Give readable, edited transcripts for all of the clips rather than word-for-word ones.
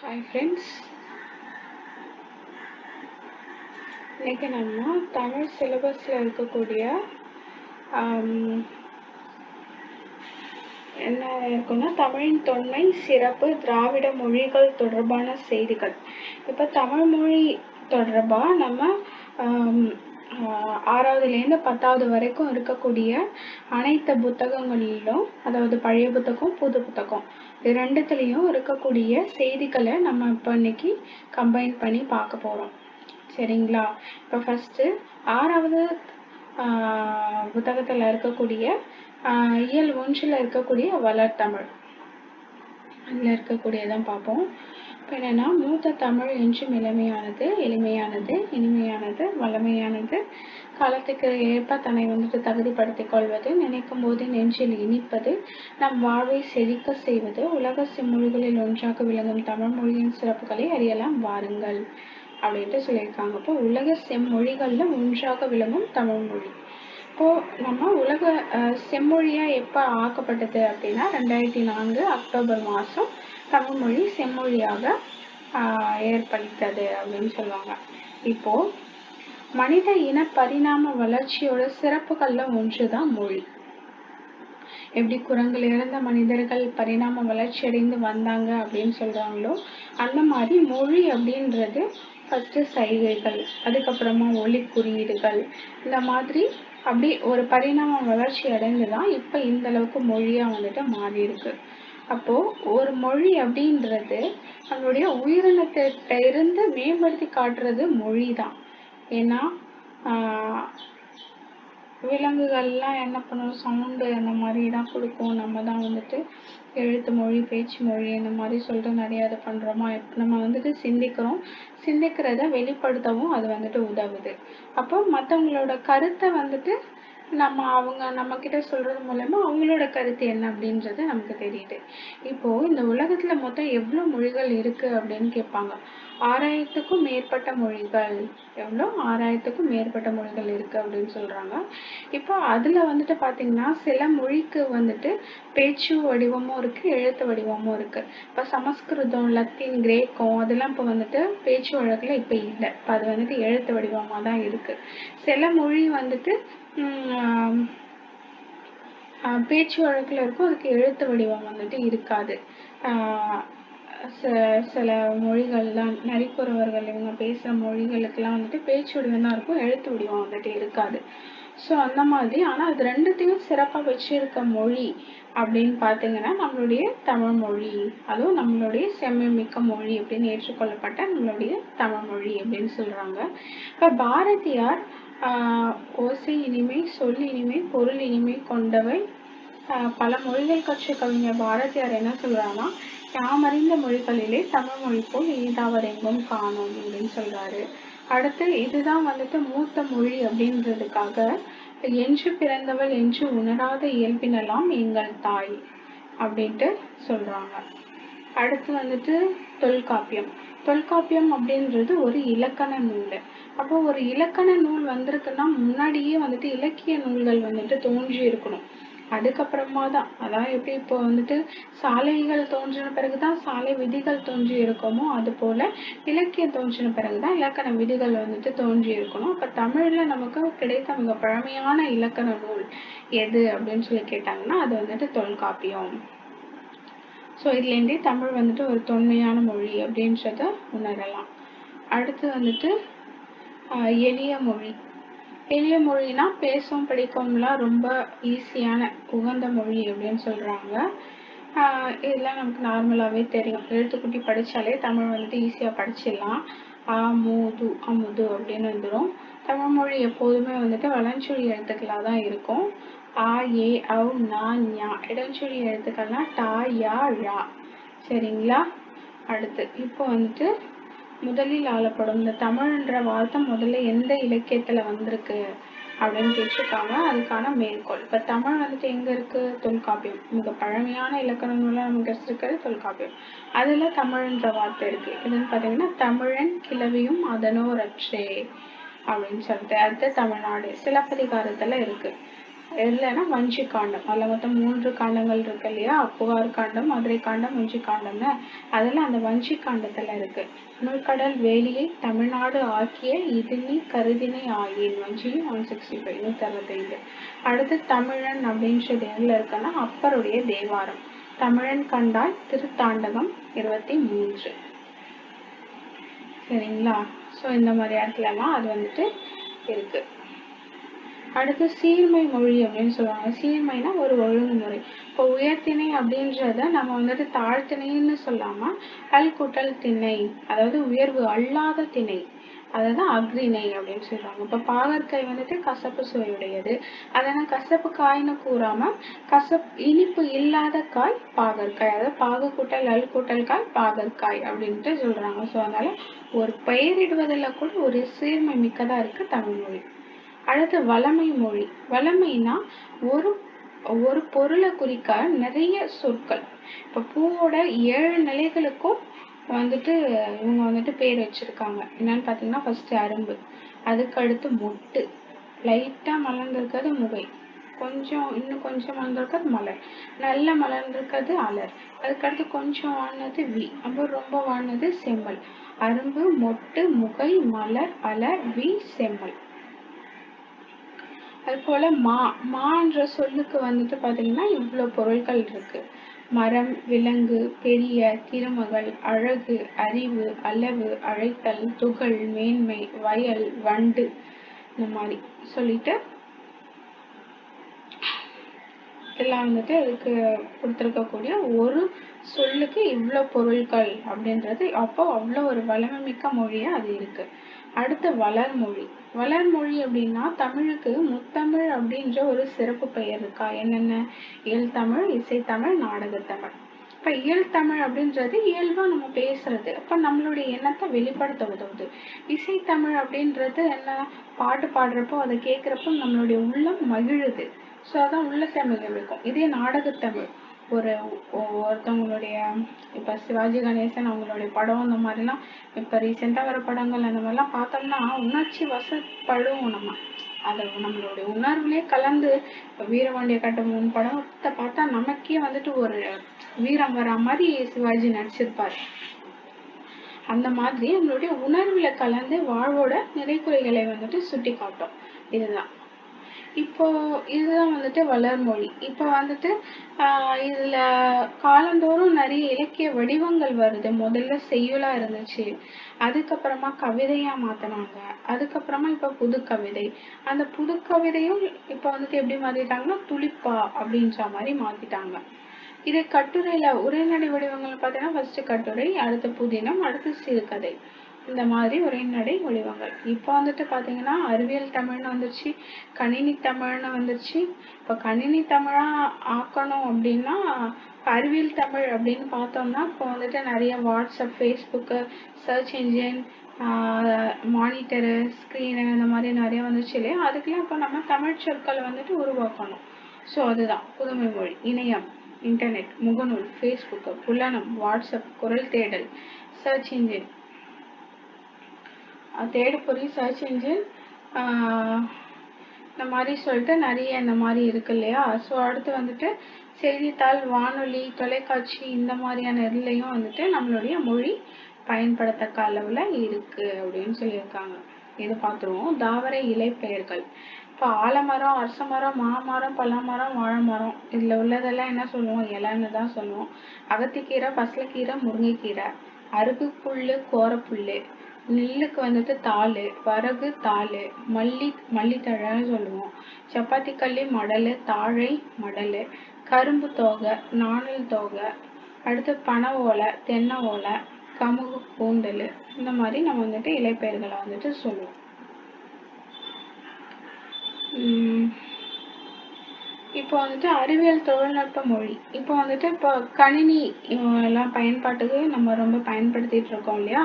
Hi friends, இன்றைக்கி நம்ம தமிழ் சிலபஸில் இருக்கக்கூடிய என்ன இருக்குன்னா தமிழின் தொன்மை, சிறப்பு, திராவிட மொழிகள் தொடர்பான செய்திகள். இப்போ தமிழ் மொழி தொடர்பாக நம்ம 6வதுலேருந்து 10வது வரைக்கும் இருக்கக்கூடிய அனைத்து புத்தகங்களிலும், அதாவது பழைய புத்தகம், புது புத்தகம், இது ரெண்டுத்துலேயும் இருக்கக்கூடிய செய்திகளை நம்ம இப்போ இன்னைக்கு கம்பைன் பண்ணி பார்க்க போகிறோம். சரிங்களா? இப்போ ஃபஸ்ட்டு 6வது புத்தகத்தில் இருக்கக்கூடிய இயல் 1ல் இருக்கக்கூடிய வளர்த்தமிழ், அதில் இருக்கக்கூடியதான் பார்ப்போம். இப்போ என்னென்னா, மூத்த தமிழ் என்றும் எளிமையானது, இனிமையானது, வளமையானது, காலத்துக்கு ஏற்ப தன்னை தகுதிப்படுத்திக் கொள்வது, நினைக்கும் போது நெஞ்சில் இனிப்பது, நம் வாழ்வை செழிக்க செய்வது, உலக செம்மொழிகளில் ஒன்றாக விளங்கும் தமிழ் மொழியின் சிறப்புகளை அறியலாம் வாருங்கள் அப்படின்ட்டு சொல்லியிருக்காங்க. இப்போ உலக செம்மொழிகளில் ஒன்றாக விளங்கும் தமிழ் மொழி. இப்போது நம்ம உலக செம்மொழியாக எப்போ ஆக்கப்பட்டது அப்படின்னா 2004 அக்டோபர் மாதம் தமிழ்மொழி செம்மொழியாக ஏற்படுத்தது அப்படின்னு சொல்லுவாங்க. இப்போது மனித இன பரிணாம வளர்ச்சியோட சிறப்புகளில் ஒன்று தான் மொழி. எப்படி குரங்கில் இருந்த மனிதர்கள் பரிணாம வளர்ச்சி அடைந்து வந்தாங்க அப்படின்னு சொல்கிறாங்களோ, அந்த மாதிரி மொழி அப்படின்றது ஃபஸ்ட்டு சைகைகள், அதுக்கப்புறமா ஒலி குறியீடுகள், இந்த மாதிரி அப்படி ஒரு பரிணாம வளர்ச்சி அடைந்து தான் இப்போ இந்த அளவுக்கு மொழியாக மாறி இருக்கு. அப்போது ஒரு மொழி அப்படின்றது நம்மளுடைய உயிரினத்திட்ட இருந்து மேம்படுத்தி காட்டுறது மொழி தான். ஏன்னா விலங்குகள்லாம் என்ன பண்ணும், சவுண்டு அந்த மாதிரி தான் கொடுக்கும். நம்ம தான் எழுத்து மொழி, பேச்சு மொழி இந்த மாதிரி சொல்லிட்டு நிறையா இது பண்ணுறோமா. நம்ம சிந்திக்கிறத வெளிப்படுத்தவும் அது உதவுது. அப்போ மற்றவங்களோட கருத்தை அவங்க நம்மக்கிட்ட சொல்கிறது மூலமா அவங்களோட கருத்து என்ன அப்படின்றது நமக்கு தெரியுது. இப்போது இந்த உலகத்தில் மொத்தம் எவ்வளோ மொழிகள் இருக்குது அப்படின்னு கேட்பாங்க. 6000க்கும் மேற்பட்ட மொழிகள். எவ்வளோ? 6000க்கும் மேற்பட்ட மொழிகள் இருக்குது அப்படின்னு சொல்கிறாங்க. இப்போ அதில் பார்த்திங்கன்னா சில மொழிக்கு பேச்சு வடிவமும் இருக்குது, எழுத்து வடிவமும் இருக்குது. இப்போ சமஸ்கிருதம், லத்தீன், கிரேக்கம் அதெல்லாம் இப்போ பேச்சு வழக்கில் இப்போ இல்லை. இப்போ அது எழுத்து வடிவமாக தான் இருக்குது. சில மொழி பேச்சு வழக்கில் இருக்கும், அதுக்கு எழுத்து வடிவம் இருக்காது. சில மொழிகள்லாம் நரிக்குறவர்கள் இவங்க பேசுகிற மொழிகளுக்கெல்லாம் பேச்சு வடிவம் தான் இருக்கும், எழுத்து வடிவம் இருக்காது. ஸோ அந்த மாதிரி. ஆனால் அது ரெண்டுத்தையும் சிறப்பாக வச்சிருக்க மொழி அப்படின்னு பார்த்தீங்கன்னா நம்மளுடைய தமிழ் மொழி. அதுவும் நம்மளுடைய செம்மைமிக்க மொழி அப்படின்னு ஏற்றுக்கொள்ளப்பட்ட நம்மளுடைய தமிழ் மொழி அப்படின்னு சொல்கிறாங்க. இப்போ பாரதியார் ஓசை இனிமை, சொல் இனிமை, பொருள் இனிமை கொண்டவை பல மொழிகள் கற்ற கவிஞர் பாரதியார் என்ன சொல்கிறாங்கன்னா, யாமறிந்த மொழிகளிலே தமிழ் மொழி போல் இனிதாவதெங்கும் காணோம் அப்படின்னு சொல்கிறாரு. அடுத்து இதுதான் மூத்த மொழி அப்படின்றதுக்காக என்று பிறந்தவள் என்று உணராத இயல்பினெல்லாம் எங்கள் தாய் அப்படின்ட்டு சொல்கிறாங்க. அடுத்து தொல்காப்பியம். தொல்காப்பியம் அப்படின்றது ஒரு இலக்கண நூல். அப்போ ஒரு இலக்கண நூல் வந்திருக்குன்னா முன்னாடியே இலக்கிய நூல்கள் தோன்றி இருக்கணும். அதுக்கப்புறமா தான், அதான் எப்படி இப்போ சாலைகள் தோன்றின பிறகுதான் சாலை விதிகள் தோன்றி இருக்குமோ, அது போல இலக்கியம் தோன்றின பிறகுதான் இலக்கண விதிகள் தோன்றி இருக்கணும். அப்போ தமிழில் நமக்கு கிடைத்த மிக பழமையான இலக்கண நூல் எது அப்படின்னு சொல்லி கேட்டாங்கன்னா அது தொல்காப்பியம். ஸோ இதுலேருந்தே தமிழ் ஒரு தொன்மையான மொழி அப்படின்றத உணரலாம். அடுத்து எளிய மொழி. எளிய மொழினா பேசும் படிக்கும்லாம் ரொம்ப ஈஸியான உகந்த மொழி அப்படின்னு சொல்கிறாங்க. இதெல்லாம் நமக்கு நார்மலாகவே தெரியும். எழுத்துக்குட்டி படித்தாலே தமிழ் ஈஸியாக படிச்சிடலாம். அமுது அப்படின்னு வந்துடும். தமிழ் மொழி எப்போதுமே வலஞ்சொலி எழுத்துக்களாக தான் இருக்கும். ஆ, ஏ, ஔ, நா, ஞா. இடஞ்சொலி எழுத்துக்கள்னா டா, யா, ழா. சரிங்களா? அடுத்து இப்போ முதலில் ஆளப்படும் இந்த தமிழ்ன்ற வார்த்தை முதல்ல எந்த இலக்கியத்தில் வந்திருக்கு அப்படின்னு கேட்டிருக்காங்க. அதுக்கான மேற்கோள். இப்போ தமிழ் எங்கே இருக்குது? தொல்காப்பியம். மிக பழமையான இலக்கண நூலாக நமக்கு இருக்கிறது தொல்காப்பியம். அதில் தமிழ்ன்ற வார்த்தை இருக்குது. இதுன்னு பார்த்தீங்கன்னா தமிழன் கிளவியும் அதனோரற்றே அப்படின்னு சொல்லிட்டு. அடுத்து தமிழ்நாடு. சிலப்பதிகாரத்தில் இருக்குது. இல்லைன்னா வஞ்சி காண்டம். அதில் மொத்தம் 3 காண்டங்கள் இருக்கு இல்லையா, புகார் காண்டம், மதுரை காண்டம், வஞ்சி காண்டம்னு. அதில் அந்த வஞ்சி காண்டத்தில் இருக்கு, நுண்கடல் வேலியை தமிழ்நாடு ஆக்கிய இதுனி கருதினை ஆகியின் வஞ்சி 165 165. அடுத்து தமிழன் அப்படின்றது எதில் இருக்குன்னா அப்பருடைய தேவாரம், தமிழன் கண்டாய் திருத்தாண்டகம் 23. சரிங்களா? ஸோ இந்த மாதிரி இடத்துலலாம் அது வந்துட்டு இருக்கு. அடுத்து சீர்மை மொழி அப்படின்னு சொல்லுவாங்க. சீர்மைனா ஒரு ஒழுங்குமுறை. இப்போ உயர்திணை அப்படின்றத நம்ம வந்துட்டு தாழ்த்திணைன்னு சொல்லாம அல் கூட்டல் திணை, அதாவது உயர்வு அல்லாத திணை, அதாவது அக்ரிணை அப்படின்னு சொல்றாங்க. இப்போ பாகற்காய் வந்துட்டு கசப்பு சுவையுடையது, அதனால் கசப்பு காய்னு கூறாம இனிப்பு இல்லாத காய் பாகற்காய், அதாவது பாகு கூட்டல் அல் கூட்டல் காய் பாகற்காய் அப்படின்ட்டு சொல்றாங்க. ஸோ அதனால ஒரு பெயரிடுவதில் கூட ஒரு சீர்மை மிக்கதா இருக்கு தமிழ்மொழி. அடுத்து வளமை மொழி. வளமைனா ஒரு பொருளை குறிக்க நிறைய சொற்கள். இப்போ பூவோட 7 நிலைகளுக்கும் வந்துட்டு இவங்க வந்துட்டு பேர் வச்சிருக்காங்க. என்னன்னு பார்த்தீங்கன்னா ஃபர்ஸ்ட் அரும்பு, அதுக்கு அடுத்து மொட்டு, லைட்டா மலர்ந்திருக்கிறது முகை, இன்னும் கொஞ்சம் மலர்ந்திருக்கிறது மலர், நல்ல மலர்ந்திருக்கிறது அலர், அதுக்கடுத்து கொஞ்சம் வாடினது வி, அப்புறம் ரொம்ப வாடினது செம்மல். அரும்பு, மொட்டு, முகை, மலர், அலர், வி, செம்மல். அது போல மான்ற சொல்லுக்கு வந்துட்டு பார்த்தீங்கன்னா இவ்வளோ பொருட்கள் இருக்கு. மரம், விலங்கு, பெரிய, திருமகள், அழகு, அறிவு, அளவு, அழைத்தல், துகள், மேன்மை, வயல், வண்டு, இந்த மாதிரி சொல்லிட்டு இதெல்லாம் வந்துட்டு இதுக்கு கொடுத்துருக்கக்கூடிய ஒரு சொல்லுக்கு இவ்வளோ பொருட்கள் அப்படின்றது. அப்போ அவ்வளோ ஒரு வளமை மிக்க மொழியா அது இருக்கு. அடுத்து வளர்மொழி. வளர்மொழி அப்படின்னா தமிழுக்கு முத்தமிழ் அப்படின்ற ஒரு சிறப்பு பெயர் இருக்கா. என்னென்ன? இயல்தமிழ், இசைத்தமிழ், நாடகத்தமிழ். இப்போ இயல்தமிழ் அப்படின்றது இயல்பா நம்ம பேசுறது, அப்போ நம்மளுடைய எண்ணத்தை வெளிப்படுத்த உதவுது. இசைத்தமிழ் அப்படின்றது என்ன? பாட்டு பாடுறப்போ அதை கேட்குறப்போ நம்மளுடைய உள்ளம் மகிழுது, ஸோ அதான் உள்ள தமிழ் இருக்கும். இதே நாடகத்தமிழ் ஒருத்தவங்களுடைய இப்போ சிவாஜி கணேசன் அவங்களுடைய படம் அந்த மாதிரிலாம் இப்போ ரீசெண்டாக வர படங்கள் அந்த மாதிரிலாம் பார்த்தோம்னா உணர்ச்சி வசப்படுவோம். அதை நம்மளுடைய உணர்வுலேயே கலந்து இப்போ வீரபாண்டிய கட்டபொம்மன் படத்தை பார்த்தா நமக்கே வந்துட்டு ஒரு வீரம் வரா மாதிரி சிவாஜி நடிச்சிருப்பார். அந்த மாதிரி நம்மளுடைய உணர்வுல கலந்து வாழ்வோட நிறைக்குறைகளை வந்துட்டு சுட்டி காட்டும். இதுதான் இப்போ இதுதான் வந்துட்டு வளர்மொழி. இப்போ வந்துட்டு இதுல காலந்தோறும் நிறைய இலக்கிய வடிவங்கள் வருது. முதல்ல செய்யுளா இருந்துச்சு, அதுக்கப்புறமா கவிதையா மாத்தினாங்க, அதுக்கப்புறமா இப்ப புது கவிதை. அந்த புது கவிதையும் இப்ப வந்துட்டு எப்படி மாத்திட்டாங்கன்னா துளிப்பா அப்படின்ற மாதிரி மாத்திட்டாங்க. இது கட்டுரையில உரைநடை வடிவங்கள் பார்த்தீங்கன்னா ஃபர்ஸ்ட் கட்டுரை, அடுத்து புதினம், அடுத்து சிறுகதை, இந்த மாதிரி உரைநடை வடிவங்கள். இப்போ வந்துட்டு பார்த்தீங்கன்னா அறிவியல் தமிழ்னு வந்துருச்சு, கணினி தமிழ்னு வந்துருச்சு. இப்போ கணினி தமிழா ஆக்கணும் அப்படின்னா அறிவியல் தமிழ் அப்படின்னு பார்த்தோம்னா இப்போ வந்துட்டு நிறைய WhatsApp, Facebook, search engine, monitor, screen, இந்த மாதிரி நிறைய வந்துச்சு இல்லையா. அதுக்கெல்லாம் இப்போ நம்ம தமிழ் சொற்களை வந்துட்டு உருவாக்கணும். ஸோ அதுதான் புதுமை மொழி. இணையம், இன்டர்நெட், முகநூல், ஃபேஸ்புக்கு, புலனம், வாட்ஸ்அப், குரல் தேடல், சர்ச் இன்ஜின், தேடுபொறி, சர்ச் இன்ஜின், இந்த மாதிரி சொல்லிட்டு நிறைய இந்த மாதிரி இருக்கு இல்லையா. ஸோ அடுத்து வந்துட்டு செய்தித்தாள், வானொலி, தொலைக்காட்சி, இந்த மாதிரியான இதுலையும் வந்துட்டு நம்மளுடைய மொழி பயன்படுத்தக்க அளவில் இருக்கு அப்படின்னு சொல்லியிருக்காங்க. இது பார்த்துருவோம். தாவர இலை பெயர்கள். இப்போ ஆலமரம், அரச மரம், மாமரம், பலாமரம், வாழை மரம், இதில் உள்ளதெல்லாம் என்ன சொல்லுவோம்? இலைன்னு தான் சொல்லுவோம். அகத்திக்கீரை, பசலைக்கீரை, முருங்கைக்கீரை, அருகு புல், கோரப்புல், நெல்லுக்கு வந்துட்டு தாள், வரகு தாள், மல்லித்தழைன்னு சொல்லுவோம். சப்பாத்தி கள்ளி மடல், தாழை மடல், கரும்பு தோகை, நாணல் தோகை, அடுத்து பனை ஓலை, தென்னை ஓலை, கமுகு கூண்டல், இந்த மாதிரி நம்ம வந்துட்டு இலைப்பெயர்களை வந்துட்டு சொல்லுவோம். இப்போ வந்துட்டு அறிவியல் தொழில்நுட்ப மொழி. இப்போ வந்துட்டு இப்போ கணினி எல்லாம் பயன்பாட்டுக்கு நம்ம ரொம்ப பயன்படுத்திட்டு இருக்கோம் இல்லையா.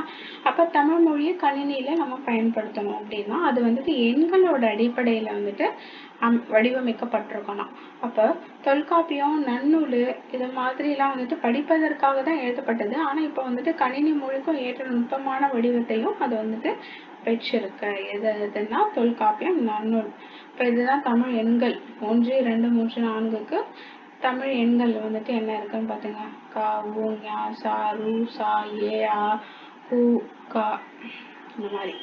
அப்போ தமிழ் மொழியை கணினியில நம்ம பயன்படுத்தணும் அப்படின்னா அது வந்துட்டு எண்களோட அடிப்படையில வந்துட்டு வடிவமைக்கப்பட்டிருக்கணும். அப்போ தொல்காப்பியம், நன்னூல், இது மாதிரிலாம் வந்துட்டு படிப்பதற்காக தான் எழுதப்பட்டது. ஆனால் இப்போ வந்துட்டு கணினி மொழிக்கும் ஏற்ற நுட்பமான வடிவத்தையும் அது வந்துட்டு பெற்றிருக்க எதுனா தொல்காப்பியம் நன்னூல். இப்போ இதுதான் தமிழ் எண்கள் 1 2 3 4க்கு தமிழ் எண்கள் வந்துட்டு என்ன இருக்குன்னு பாத்துங்க. க உ ஞ ச ரு ச ஏ ஆ கு க இந்த மாதிரி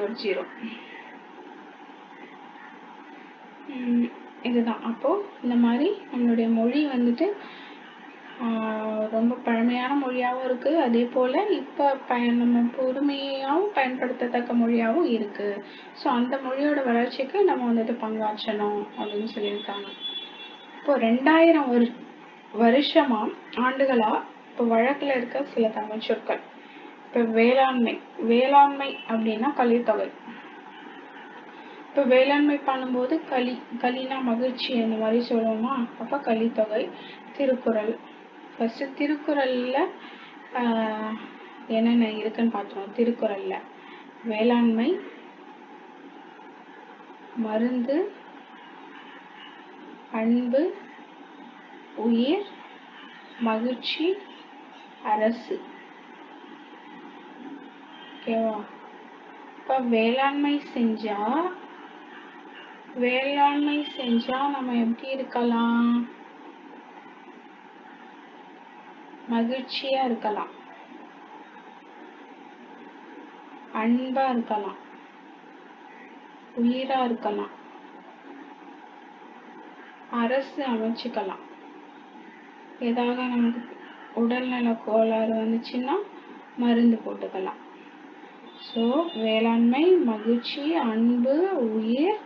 ஒரு 0 இதுதான். அப்போ இந்த மாதிரி நம்மளுடைய மொழி வந்துட்டு ரொம்ப பழமையான மொழியாகவும் இருக்கு. அதே போல இப்போ நம்ம புதுமையாகவும் பயன்படுத்தத்தக்க மொழியாகவும் இருக்கு. ஸோ அந்த மொழியோட வளர்ச்சிக்கு நம்ம வந்துட்டு பங்காற்றணும் அப்படின்னு சொல்லியிருக்காங்க. இப்போ 2000 வருஷமா ஆண்டுகளா இப்போ வழக்கில் இருக்க சில தமிழ் சொற்கள். இப்போ வேளாண்மை அப்படின்னா கலித்தொகை. இப்போ வேளாண்மை பண்ணும்போது களினா மகிழ்ச்சி அந்த மாதிரி சொல்லுவோமா, அப்போ கலித்தொகை. திருக்குறள் ஃபர்ஸ்ட் திருக்குறள்ல என்னென்ன இருக்குன்னு பார்த்தோம். திருக்குறள்ல வேளாண்மை, மருந்து, அன்பு, உயிர், மகிழ்ச்சி, அரசு. ஓகேவா? இப்போ வேளாண்மை செஞ்சா நம்ம எப்படி இருக்கலாம்? மகிழ்ச்சியா இருக்கலாம், அன்பா இருக்கலாம், உயிரா இருக்கலாம், அரசு அமைச்சுக்கலாம். ஏதாவது நமக்கு உடல்நல கோளாறு வந்துச்சுன்னா மருந்து போட்டுக்கலாம். ஸோ வேளாண்மை, மகிழ்ச்சி, அன்பு, உயிர்,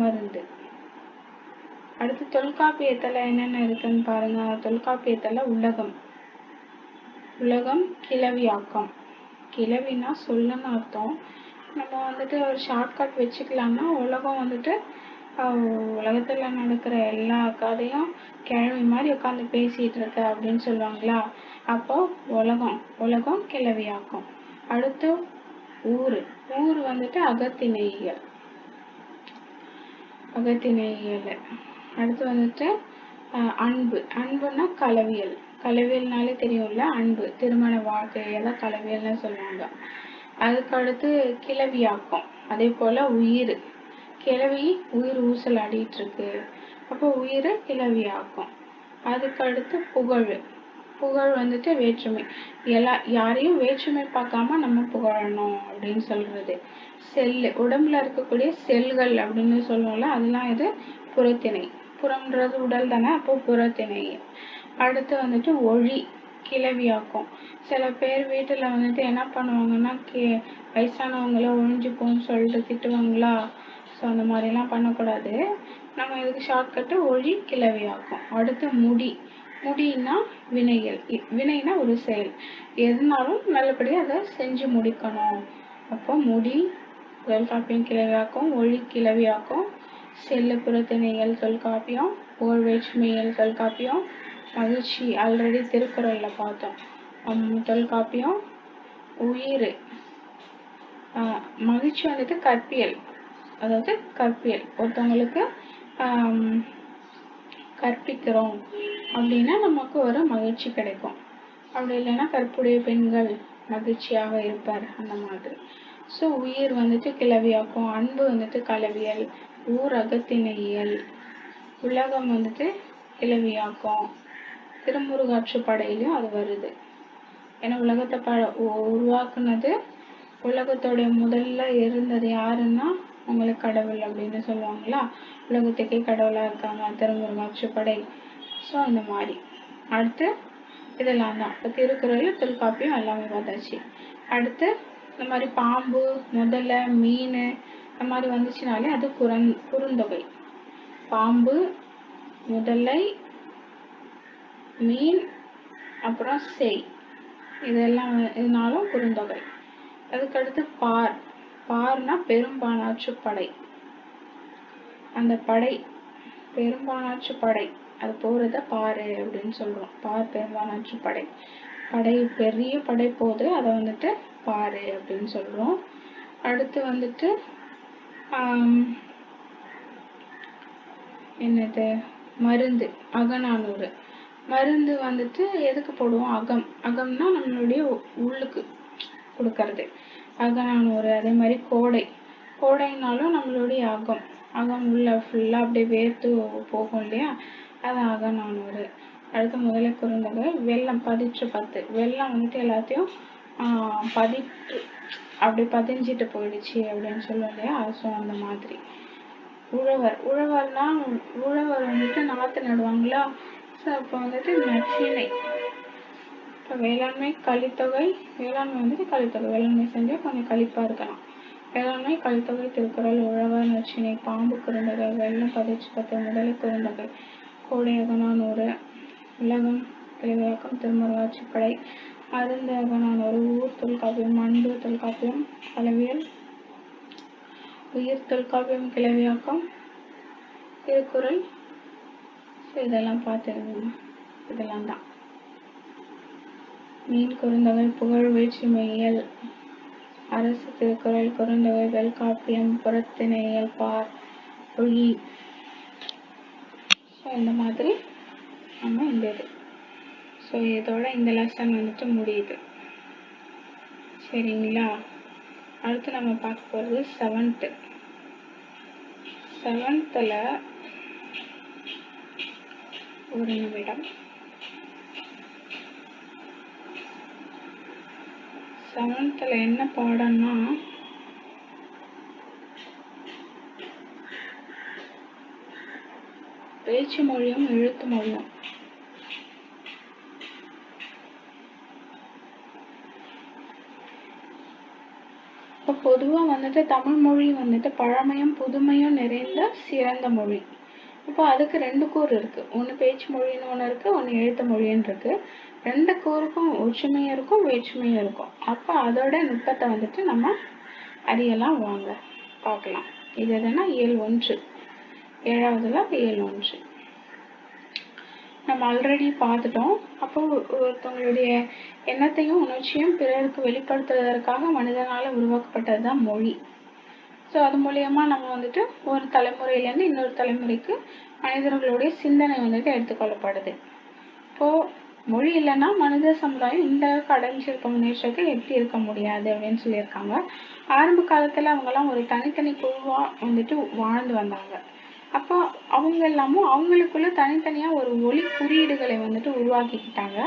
மருந்து. அடுத்து தொல்காப்பியத்துல என்னென்ன இருக்குன்னு பாருங்க. தொல்காப்பியத்துல உலகம் கிளவியாக்கம். கிளவினா சொல்லுன்னு அர்த்தம். நம்ம வந்துட்டு ஒரு ஷார்ட்கட் வச்சுக்கலாம்னா உலகம் வந்துட்டு உலகத்துல நடக்கிற எல்லா கதையும் கிழவி மாதிரி உட்காந்து பேசிட்டு இருக்க அப்படின்னு சொல்லுவாங்களா. அப்போ உலகம் கிளவியாக்கம். அடுத்து ஊர் வந்துட்டு அகத்திணையியல். அடுத்து வந்துட்டு அன்புன்னா கலவியல்னாலே தெரியும்ல. அன்பு திருமண வாழ்க்கையெல்லாம் கலவியல்னு சொல்லுவாங்க. அதுக்கு அடுத்து கிளவியாக்கம். அதே போல உயிர் கிளவி உயிர் ஊசல் ஆடிட்டு இருக்கு, அப்போ உயிர் கிளவியாக்கம். அதுக்கு அடுத்து புகழ் வந்துட்டு வேற்றுமை. யாரையும் வேற்றுமை பார்க்காம நம்ம புகழணும் அப்படின்னு சொல்றது. உடம்புல இருக்கக்கூடிய செல்கள் அப்படின்னு சொல்லுவோம்ல, அதெல்லாம் இது புறத்திணை. புறம்ன்றது உடல் தானே, அப்போ புறத்திணை. அடுத்து வந்துட்டு ஒழி கிளவியாக்கம். சில பேர் வீட்டுல வந்துட்டு என்ன பண்ணுவாங்கன்னா வயசானவங்கள ஒழிஞ்சுப்போன்னு சொல்லிட்டு திட்டுவாங்களா. ஸோ அந்த மாதிரிலாம் பண்ணக்கூடாது. நம்ம இதுக்கு ஷார்ட்கட்டு ஒழி கிளவியாக்கம். அடுத்து முடினா வினைனா ஒரு செயல். எதுனாலும் நல்லபடியாக அதை செஞ்சு முடிக்கணும். அப்போ முடி தொல்காப்பியம் கிளவியாக்கம், ஒழி கிளவியாக்கம், செல்லு புறத்திணையல் தொல்காப்பியம், புகழ் வேற்றுமையல் தொல்காப்பியம், மகிழ்ச்சி ஆல்ரெடி திருக்குறள்ல பார்த்தோம் தொல்காப்பியம், உயிர் மகிழ்ச்சி வந்துட்டு கற்பியல். அதாவது கற்பியல் ஒருத்தவங்களுக்கு கற்பிக்கிறோம் அப்படின்னா நமக்கு ஒரு மகிழ்ச்சி கிடைக்கும். அப்படி இல்லைன்னா கற்புடைய பெண்கள் மகிழ்ச்சியாக இருப்பார் அந்த மாதிரி. ஸோ உயிர் வந்துட்டு கிளவியாக்கும், அன்பு வந்துட்டு கலவியல், ஊர் அகத்திணையியல், உலகம் வந்துட்டு கிளவியாக்கும். திருமுருகாற்றுப்படையிலையும் அது வருது. ஏன்னா உலகத்தை உருவாக்குனது, உலகத்தோடைய முதல்ல இருந்தது யாருன்னா உங்களுக்கு கடவுள் அப்படின்னு சொல்லுவாங்களா. உலகத்துக்கே கடவுளா இருக்காங்க திருமுருகாற்றுப்படை. ஸோ இந்த மாதிரி அடுத்து இதெல்லாம் தான். இப்போ திருக்குறள் தொல்காப்பியம் எல்லாமே பார்த்தாச்சு. அடுத்து இந்த மாதிரி பாம்பு முதலை மீன் இந்த மாதிரி வந்துச்சுனாலே அது குறுந்தொகை. பாம்பு முதலை மீன் அப்புறம் செய் இதெல்லாம் இதனாலும் குறுந்தொகை. அதுக்கடுத்து பார்னா பெரும்பானாற்று படை. அந்த படை பெரும்பானாற்று படை அது போறத பாரு அப்படின்னு சொல்றோம். பெரும்பானாற்று படை பெரிய படை போது அதை வந்துட்டு பாரு அப்படின்னு சொல்றோம். அடுத்து வந்துட்டு என்னது மருந்து அகநானூறு. மருந்து வந்துட்டு எதுக்கு போடுவோம்? அகம்னா நம்மளுடைய உள்ளுக்கு கொடுக்கறது அகநானூறு. அதே மாதிரி கோடைனாலும் நம்மளுடைய அகம் உள்ள ஃபுல்லா அப்படியே வேர்த்து போகும் இல்லையா, அது அகநானூறு. அடுத்து முதலை குறுந்தொகை. வெள்ளம் பதிற்று 10. வெள்ளம் வந்துட்டு எல்லாத்தையும் பதிற்று அப்படி பதிஞ்சிட்டு போயிடுச்சு அப்படின்னு சொல்லுவோம் இல்லையா, ஸோ அந்த மாதிரி. உழவர் வந்துட்டு நாற்று நடுவாங்களா, ஸோ அப்போ வந்துட்டு நற்றிணை. இப்போ வேளாண்மை கலித்தொகை. வேளாண்மை வந்துட்டு கலித்தொகை. வேளாண்மை செஞ்சால் கொஞ்சம் கழிப்பாக இருக்கலாம். வேளாண்மை கலித்தொகை, திருக்குறள், உழவர், நற்றிணை, பாம்பு குறுந்தொகை, வெள்ளம் பதிற்று 10, முதலை குறுந்தொகை, கோடை அகநானூறு, உலகம் கிளவியாக்கம், திருமுருகாற்றுப்படை, மருந்து அகநானூறு, ஊர் தொல்காப்பியம், அன்பு தொல்காப்பியம், அளவியல், உயிர் தொல்காப்பியம், கிளவியாக்கம், திருக்குறள். ஸோ இதெல்லாம் பார்த்துருங்க. இதெல்லாம் தான். மீன் குறுந்தொகை, புகழ் வேற்றுமையியல், அரசு திருக்குறள், குறுந்தொகை, வெல்காப்பியம், புறத்திணையல், பார், ஒழி. ஸோ இந்த மாதிரி நம்ம இந்த இது. ஸோ இதோட இந்த லெசன் வந்துட்டு முடியுது. சரிங்களா? அடுத்து நம்ம பார்க்க போகிறது 7th. 7th ஒரு நிமிடம். 7th என்ன பாடம்னா பேச்சு மொழியும் எழுத்து மொழியும். இப்போ பொதுவாக வந்துட்டு தமிழ் மொழி வந்துட்டு பழமையும் புதுமையும் நிறைந்த சிறந்த மொழி. இப்போ அதுக்கு 2 கூறு இருக்கு. ஒன்று பேச்சு மொழின்னு ஒன்று இருக்கு, ஒன்று எழுத்து மொழின்னு இருக்கு. 2 கூறுக்கும் ஒற்றுமையும் இருக்கும், வேற்றுமையும் இருக்கும். அப்போ அதோட நுட்பத்தை வந்துட்டு நம்ம அறியலாம். வாங்க பார்க்கலாம். இது எதுனா இயல் 1, 7வதுல இயல் 1 நம்ம ஆல்ரெடி பார்த்துட்டோம். அப்போ ஒருத்தவங்களுடைய எண்ணத்தையும் உணர்ச்சியும் பிறருக்கு வெளிப்படுத்துவதற்காக மனிதனால் உருவாக்கப்பட்டது தான் மொழி. ஸோ அது மூலயமா நம்ம வந்துட்டு ஒரு தலைமுறையிலேருந்து இன்னொரு தலைமுறைக்கு மனிதர்களுடைய சிந்தனை வந்துட்டு எடுத்துக்கொள்ளப்படுது. இப்போது மொழி இல்லைன்னா மனித சமுதாயம் இந்த அடைஞ்சிருக்க முன்னேற்றத்தை எப்படி இருக்க முடியாது அப்படின்னு சொல்லியிருக்காங்க. ஆரம்ப காலத்தில் அவங்கெல்லாம் ஒரு தனித்தனி குழுவாக வந்துட்டு வாழ்ந்து வந்தாங்க. அப்போ அவங்க எல்லாமும் அவங்களுக்குள்ள தனித்தனியாக ஒரு ஒலி குறியீடுகளை வந்துட்டு உருவாக்கிக்கிட்டாங்க.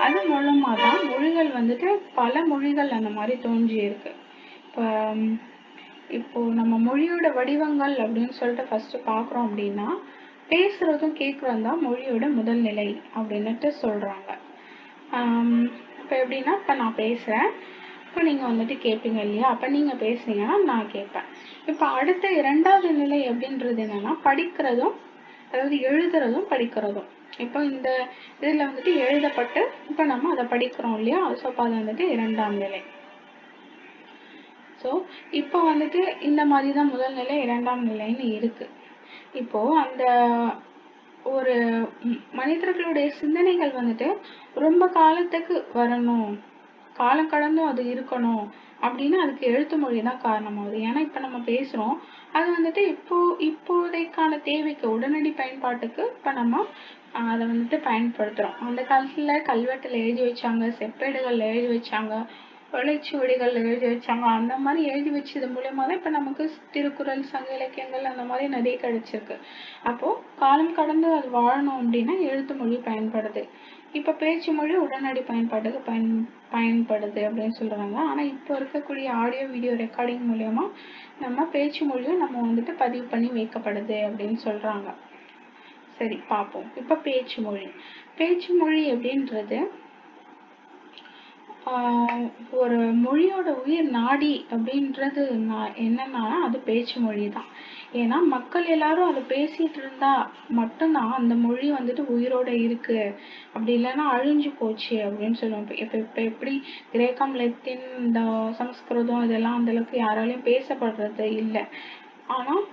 அது மூலமாக தான் மொழிகள் வந்துட்டு பல மொழிகள் அந்த மாதிரி தோன்றி இருக்கு. இப்போ நம்ம மொழியோட வடிவங்கள் அப்படின்னு சொல்லிட்டு ஃபர்ஸ்ட் பார்க்குறோம் அப்படின்னா, பேசுறதும் கேட்குறதும் தான் மொழியோட முதல் நிலை அப்படின்னுட்டு சொல்றாங்க. இப்போ எப்படின்னா, இப்போ நான் பேசுகிறேன், இப்போ நீங்கள் வந்துட்டு கேட்பீங்க இல்லையா, அப்போ நீங்கள் பேசுனீங்கன்னா நான் கேட்பேன். இப்போ அடுத்த 2வது நிலை அப்படின்றது என்னன்னா, படிக்கிறதும், அதாவது எழுதுறதும் படிக்கிறதும். இப்போ இந்த இதில் வந்துட்டு எழுதப்பட்டு இப்போ நம்ம அதை படிக்கிறோம் இல்லையா, ஸோ அப்போ அது வந்துட்டு 2ஆம் நிலை. ஸோ இப்போ வந்துட்டு இந்த மாதிரி தான் முதல் நிலை 2ஆம் நிலைன்னு இருக்கு. இப்போ அந்த ஒரு மனிதர்களுடைய சிந்தனைகள் வந்துட்டு ரொம்ப காலத்துக்கு வரணும், காலம் கடந்தும் அது இருக்கணும் அப்படின்னா அதுக்கு எழுத்து மொழி தான் காரணமாகுது. ஏன்னா இப்போ நம்ம பேசுகிறோம், அது வந்துட்டு இப்போதைக்கான தேவைக்கு உடனடி பயன்பாட்டுக்கு இப்போ நம்ம அதை வந்துட்டு பயன்படுத்துகிறோம். அந்த காலத்தில் கல்வெட்டில் எழுதி வச்சாங்க, செப்பேடுகளில் எழுதி வச்சாங்க, ஓலைச்சுவடிகள் எழுதி வச்சாங்க. அந்த மாதிரி எழுதி வச்சது மூலயமா தான் இப்போ நமக்கு திருக்குறள், சங்க இலக்கியங்கள் அந்த மாதிரி நிறைய கிடைச்சிருக்கு. அப்போது காலம் கடந்து அது வாழணும் அப்படின்னா எழுத்து மொழி பயன்படுது. இப்போ பேச்சு மொழி உடனடி பயன்பாட்டுக்கு பயன்படுது அப்படின்னு சொல்கிறாங்க. ஆனால் இப்போ இருக்கக்கூடிய ஆடியோ வீடியோ ரெக்கார்டிங் மூலயமா நம்ம பேச்சு மொழியும் நம்ம வந்துட்டு பதிவு பண்ணி வைக்கப்படுது அப்படின்னு சொல்கிறாங்க. சரி பார்ப்போம். இப்போ பேச்சு மொழி அப்படின்றது ஒரு மொழியோட உயிர் நாடி அப்படின்றது என்னன்னா அது பேச்சு மொழி தான். ஏன்னா மக்கள் எல்லாரும் அதை பேசிட்டு இருந்தா மட்டும்தான் அந்த மொழி வந்துட்டு உயிரோட இருக்கு, அப்படி இல்லைன்னா அழிஞ்சு போச்சு அப்படின்னு சொல்லுவோம். இப்போ எப்படி கிரேக்கம், லத்தீன், இந்த சமஸ்கிருதம் இதெல்லாம் அந்த அளவுக்கு யாராலையும் பேசப்படுறது இல்லை. ஆனால்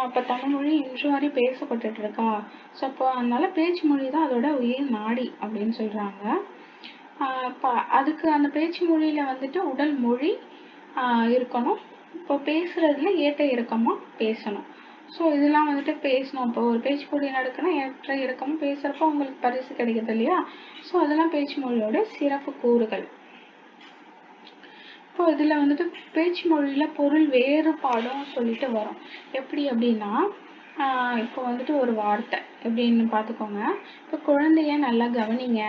இப்போ தமிழ் மொழி இன்று வரை பேசப்பட்டுட்டு இருக்கா. ஸோ அப்போ அதனால பேச்சு மொழி தான் அதோட உயிர் நாடி அப்படின்னு சொல்றாங்க. அதுக்கு அந்த பேச்சு மொழியில வந்துட்டு உடல் மொழி இருக்கணும். இப்போ பேசுறதுல ஏற்ற இறக்கமா பேசணும். ஸோ இதெல்லாம் வந்துட்டு பேசணும். இப்போ ஒரு பேச்சு போட்டி நடக்குன்னா ஏற்ற இறக்கமும் பேசுகிறப்போ உங்களுக்கு பரிசு கிடைக்குது இல்லையா? ஸோ அதெல்லாம் பேச்சு மொழியோட சிறப்பு கூறுகள். இப்போ இதில் வந்துட்டு பேச்சு மொழியில் பொருள் வேறுபாடும் சொல்லிட்டு வரும். எப்படி அப்படின்னா, இப்போ வந்துட்டு ஒரு வார்த்தை எப்படின்னு பார்த்துக்கோங்க. இப்போ குழந்தைய நல்லா கவனிங்க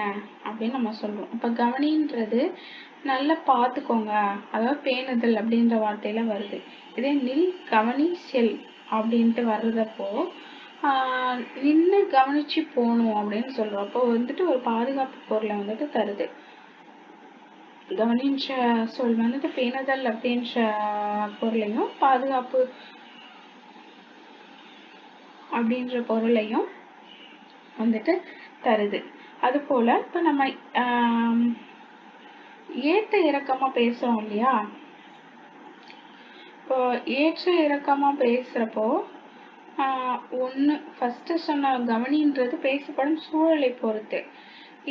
அப்படின்னு நம்ம சொல்கிறோம். இப்போ கவனின்றது நல்லா பார்த்துக்கோங்க, அதாவது பேணுதல் அப்படின்ற வார்த்தையில வருது. இதே நில், கவனி, செல் அப்படின்ட்டு வர்றதப்போ நின்று கவனிச்சு போகணும் அப்படின்னு சொல்கிறோம். அப்போ வந்துட்டு ஒரு பாதுகாப்பு பொருளை வந்துட்டு தருது. கவனின்ற சொல் வந்துட்டு பேணுதல் அப்படின்ற பொருளையும் பாதுகாப்பு அப்படின்ற பொருளையும் வந்துட்டு தருது. அது போல இப்போ நம்ம ஏற்ற இறக்கமா பேசுறோம் இல்லையா? இப்போ ஏற்ற இறக்கமா பேசுறப்போ ஒன்று ஃபர்ஸ்ட் சொன்ன கவனின்றது பேசப்படும் சூழலை பொறுத்து.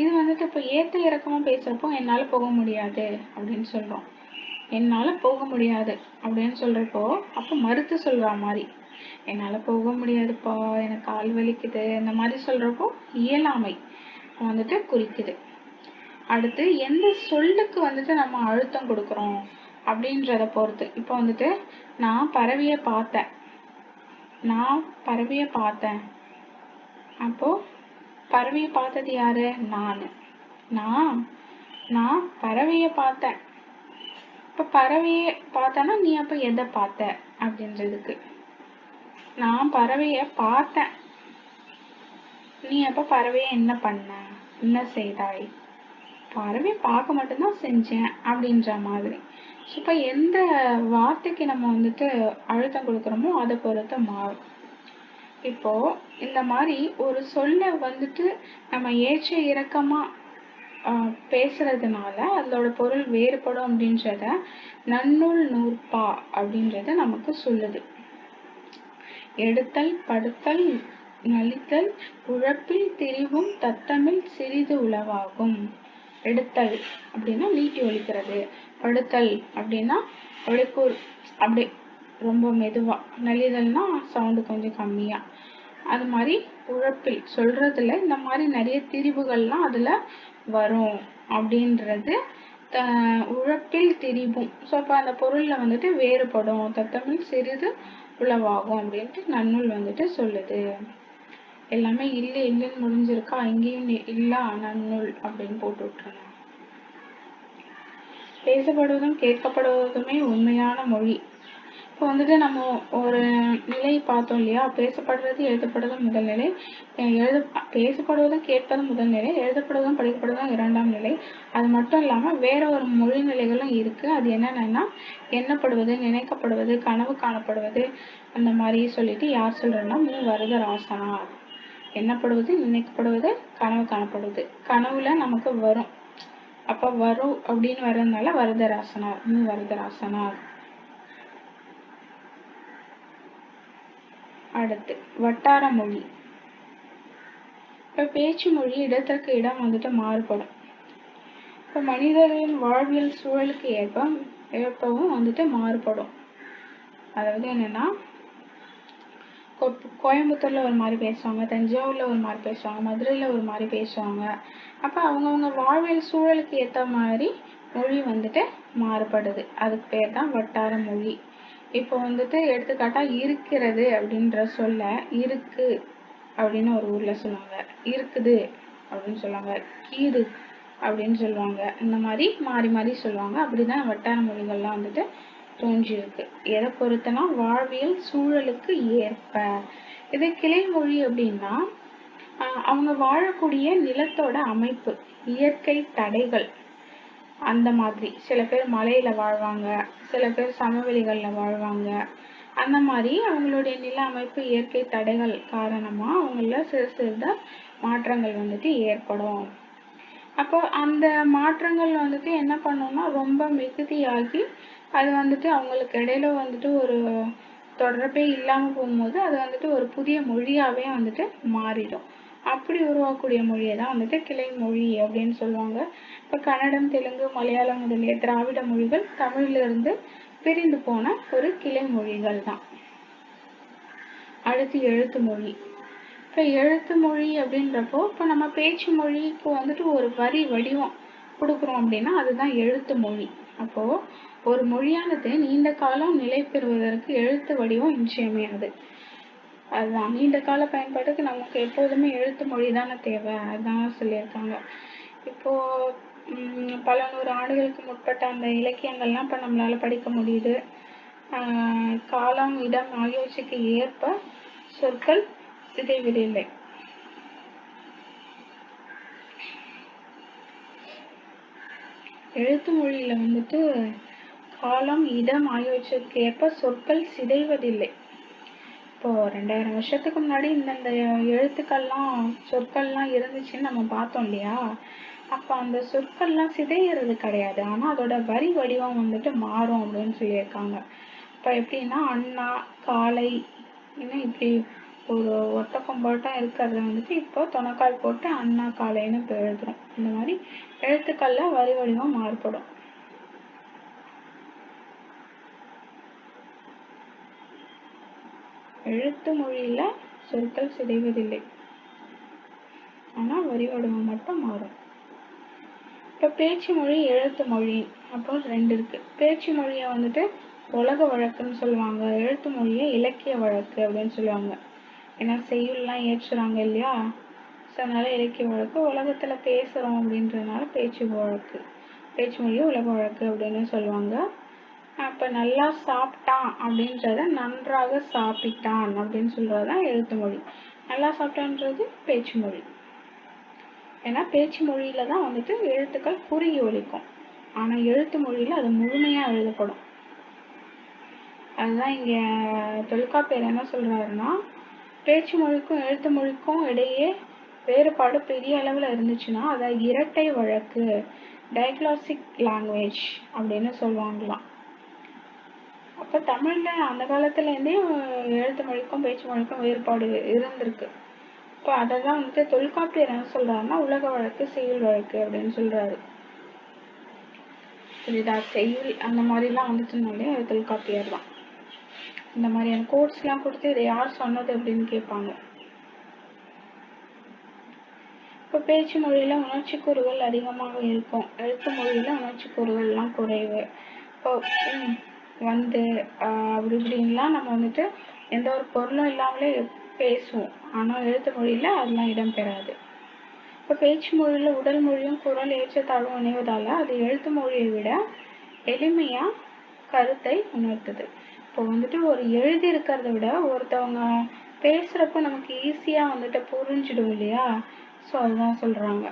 இது வந்துட்டு இப்போ ஏற்ற இறக்கமா பேசுறப்போ என்னால் போக முடியாது அப்படின்னு சொல்றோம். என்னால் போக முடியாது அப்படின்னு சொல்றப்போ அப்போ மறுத்து சொல்ற மாதிரி, என்னால் போக முடியாதுப்பா, எனக்கு கால் வலிக்குது, இந்த மாதிரி சொல்றப்போ இயலாமை வந்துட்டு குறிக்குது. அடுத்து எந்த சொல்லுக்கு வந்துட்டு நம்ம அழுத்தம் கொடுக்குறோம் அப்படின்றத பொறுத்து. இப்போ வந்துட்டு நான் பறவையை பார்த்தேன், நான் பறவையை பார்த்தேன். அப்போ பறவையை பார்த்தது யாரு? நான் பறவையை பார்த்தேன். இப்போ பறவையை பார்த்தேன்னா நீ அப்போ எதை பார்த்த அப்படின்றதுக்கு. நான் பறவையை பார்த்தேன், நீ அப்போ பறவையை என்ன பண்ண, என்ன செய்தாய்? பறவையை பார்க்க மட்டும்தான் செஞ்சேன் அப்படின்ற மாதிரி. இப்போ எந்த வார்த்தைக்கு நம்ம வந்துட்டு அழுத்தம் கொடுக்குறோமோ அதை பொறுத்து மாறும். இப்போ இந்த மாதிரி ஒரு சொல்ல வந்துட்டு நம்ம ஏற்ற இறக்கமா பேசுறதுனால அதோட பொருள் வேறுபடும் அப்படின்றத நன்னூல் நூற்பா அப்படின்றத நமக்கு சொல்லுது. எடுத்தல், படுத்தல், நலித்தல், உழப்பில் திரிவும் தத்தமிழ் சிறிது உளவாகும். எடுத்தல் அப்படின்னா நீட்டி ஒலிக்கிறது, படுத்தல் அப்படின்னா அப்படி ரொம்ப மெதுவா, நலிதல்னா சவுண்டு கொஞ்சம் கம்மியா. அது மாதிரி உழப்பில் சொல்றதுல இந்த மாதிரி நிறைய திரிவுகள்லாம் அதுல வரும் அப்படின்றது உழப்பில் திரிவும். ஸோ அப்போ அந்த பொருள்ல வந்துட்டு வேறுபடும், தத்தமிழ் சிறிது உளவாகும் அப்படின்ட்டு நன்னூல் வந்துட்டு சொல்லுது. எல்லாமே இல்லை இல்லைன்னு முடிஞ்சிருக்கா, இங்கேயும் இல்லா நன்னூல் அப்படின்னு போட்டு விட்டுருங்க. பேசப்படுவதும் கேட்கப்படுவதுமே உண்மையான மொழி. இப்போ வந்துட்டு நம்ம ஒரு நிலை பார்த்தோம் இல்லையா? பேசப்படுறது எழுதப்படுவதும் முதல் நிலை, பேசப்படுவதும் கேட்பதும் முதல் நிலை, எழுதப்படுவதும் படிக்கப்படுவதும் இரண்டாம் நிலை. அது மட்டும் இல்லாமல் வேற ஒரு மொழி நிலைகளும் இருக்கு. அது என்னென்னா எண்ணப்படுவது, நினைக்கப்படுவது, கனவு காணப்படுவது, அந்த மாதிரி சொல்லிட்டு யார் சொல்றேன்னா மு. வரதராசனார். எண்ணப்படுவது, நினைக்கப்படுவது, கனவு காணப்படுவது. கனவுல நமக்கு வரும், அப்ப வரும் அப்படின்னு வர்றதுனால வரதராசனார், மு. வரதராசனார். அடுத்து வட்டார மொழி. இப்போ பேச்சு மொழி இடத்திற்கு இடம் வந்துட்டு மாறுபடும். இப்போ மனிதர்களின் வாழ்வியல் சூழலுக்கு ஏற்பவும் வந்துட்டு மாறுபடும். அதாவது என்னன்னா, கோயம்புத்தூர்ல ஒரு மாதிரி பேசுவாங்க, தஞ்சாவூர்ல ஒரு மாதிரி பேசுவாங்க, மதுரையில ஒரு மாதிரி பேசுவாங்க. அப்போ அவங்கவுங்க வாழ்வியல் சூழலுக்கு ஏற்ற மாதிரி மொழி வந்துட்டு மாறுபடுது. அதுக்கு பேர் தான் வட்டார மொழி. இப்போ வந்துட்டு எடுத்துக்காட்டா இருக்கிறது அப்படின்ற சொல்ல இருக்கு அப்படின்னு ஒரு ஊர்ல சொல்லுவாங்க, இருக்குது அப்படின்னு சொல்லுவாங்க, கீது அப்படின்னு சொல்லுவாங்க. இந்த மாதிரி மாறி மாறி சொல்லுவாங்க. அப்படிதான் வட்டார மொழிகள்லாம் வந்துட்டு தோன்றியிருக்கு. எதை பொறுத்தனா வாழ்வியல் சூழலுக்கு ஏற்ப. இதே கிளை மொழி அப்படின்னா அவங்க வாழக்கூடிய நிலத்தோட அமைப்பு, இயற்கை தடைகள், அந்த மாதிரி. சில பேர் மலையில வாழ்வாங்க, சில பேர் சமவெளிகள்ல வாழ்வாங்க. அந்த மாதிரி அவங்களுடைய நில அமைப்பு, இயற்கை தடைகள் காரணமா அவங்கள சிறு மாற்றங்கள் வந்துட்டு ஏற்படும். அப்போ அந்த மாற்றங்கள் வந்துட்டு என்ன பண்ணும்னா ரொம்ப மிகுதியாகி அது வந்துட்டு அவங்களுக்கு இடையில வந்துட்டு ஒரு தொடர்பே இல்லாம போகும்போது அது வந்துட்டு ஒரு புதிய மொழியாவே வந்துட்டு மாறிடும். அப்படி உருவாக்கக்கூடிய மொழியை தான் வந்துட்டு கிளை மொழி அப்படின்னு சொல்லுவாங்க. இப்போ கன்னடம், தெலுங்கு, மலையாளம் முதலிய திராவிட மொழிகள் தமிழிலிருந்து பிரிந்து போன ஒரு கிளை மொழிகள் தான். அடுத்து எழுத்து மொழி. இப்போ எழுத்து மொழி அப்படின்றப்போ இப்போ நம்ம பேச்சு மொழிக்கு வந்துட்டு ஒரு வரி வடிவம் கொடுக்குறோம் அப்படின்னா அதுதான் எழுத்து மொழி. அப்போது ஒரு மொழியானது நீண்ட காலம் நிலை பெறுவதற்கு எழுத்து வடிவம் இன்றியமையாது. அதுதான் நீண்ட கால பயன்பாட்டுக்கு நமக்கு எப்போதுமே எழுத்து மொழி தானே தேவை, அதுதான் சொல்லியிருக்காங்க. இப்போது பல 100 ஆண்டுகளுக்கு முற்பட்ட அந்த இலக்கியங்கள்லாம் இப்போ நம்மளால் படிக்க முடியுது. காலம் இடம் ஆகியவற்றுக்கு ஏற்ப சொற்கள் சிதைவதில்லை. எழுத்து மொழியில வந்துட்டு காலம் இடம் ஆகியவற்றுக்கு ஏற்ப சொற்கள் சிதைவதில்லை. இப்போ 2000 வருஷத்துக்கு முன்னாடி இந்தந்த எழுத்துக்கள்லாம் சொற்கள்லாம் இருந்துச்சுன்னு நம்ம பார்த்தோம் இல்லையா. அப்போ அந்த சொற்கள்லாம் சிதைகிறது கிடையாது, ஆனால் அதோட வரி வடிவம் வந்துட்டு மாறும் அப்படின்னு சொல்லியிருக்காங்க. இப்போ எப்படின்னா அண்ணா காலை இன்னும் இப்படி ஒரு ஒத்த கொம்பாட்டம் இருக்கிறத வந்துட்டு இப்போ தொணக்கால் போட்டு அண்ணா காலைன்னு இப்போ எழுதுறோம். இந்த மாதிரி எழுத்துக்கள்ல வரி வடிவம் மாறுபடும். எழுத்து மொழியில சொற்கள் சிதைவதில்லை, ஆனா வரி வடிவம் மட்டும் மாறும். இப்போ பேச்சு மொழி எழுத்து மொழி அப்போ 2 இருக்கு. பேச்சு மொழியை வந்துட்டு உலக வழக்குன்னு சொல்லுவாங்க, எழுத்து மொழியை இலக்கிய வழக்கு அப்படின்னு சொல்லுவாங்க. ஏன்னா செய்யுள்லாம் ஏற்றுறாங்க இல்லையா, ஸோ அதனால இலக்கிய வழக்கு. உலகத்தில் பேசுகிறோம் அப்படின்றதுனால பேச்சு வழக்கு, பேச்சு மொழியை உலக வழக்கு அப்படின்னு சொல்லுவாங்க. அப்போ நல்லா சாப்பிட்டான் அப்படின்றத நன்றாக சாப்பிட்டான் அப்படின்னு சொல்கிறது தான் எழுத்து மொழி. நல்லா சாப்பிட்டான்றது பேச்சு மொழி. ஏன்னா பேச்சு மொழியில தான் வந்துட்டு எழுத்துக்கள் குறுகி ஒலிக்கும், ஆனால் எழுத்து மொழியில் அது முழுமையாக எழுதப்படும். அதுதான் இங்கே தொல்காப்பியர் என்ன சொல்கிறாருன்னா, பேச்சு மொழிக்கும் எழுத்து மொழிக்கும் இடையே வேறுபாடு பெரிய அளவில் இருந்துச்சுன்னா அதை இரட்டை வழக்கு, டைக்ளாசிக் லாங்குவேஜ் அப்படின்னு சொல்லுவாங்களாம். அப்போ தமிழில் அந்த காலத்துலேருந்தே எழுத்து மொழிக்கும் பேச்சு மொழிக்கும் வேறுபாடு இருந்திருக்கு. இப்போ அதை தான் வந்துட்டு தொல்காப்பியர் என்ன சொல்கிறாருன்னா உலக வழக்கு செய்யுள் வழக்கு அப்படின்னு சொல்கிறாரு. புரியுதா? செய்யுள் அந்த மாதிரிலாம் வந்துட்டுனாலே அது தொல்காப்பியர் தான். இந்த மாதிரியான கோட்ஸ்லாம் கொடுத்து இதை யார் சொன்னது அப்படின்னு கேட்பாங்க. இப்போ பேச்சு மொழியில் உணர்ச்சி கூறுகள் அதிகமாக இருக்கும், எழுத்து மொழியில் உணர்ச்சி கூறுகள்லாம் குறைவு. இப்போ வந்து அப்படி இப்படின்லாம் நம்ம வந்துட்டு எந்த ஒரு பொருளும் இல்லாமலே பேசுவோம், ஆனால் எழுத்து மொழியில் அதெல்லாம் இடம்பெறாது. இப்போ பேச்சு மொழியில் உடல் மொழியும் குரல் ஏற்றத்தாழ்வும் இணைவதால் அது எழுத்து மொழியை விட எளிமையாக கருத்தை உணர்த்துது. இப்போ வந்துட்டு ஒரு எழுதி இருக்கிறத விட ஒருத்தவங்க பேசுகிறப்ப நமக்கு ஈஸியாக வந்துட்டு புரிஞ்சிடும் இல்லையா, ஸோ அதுதான் சொல்கிறாங்க.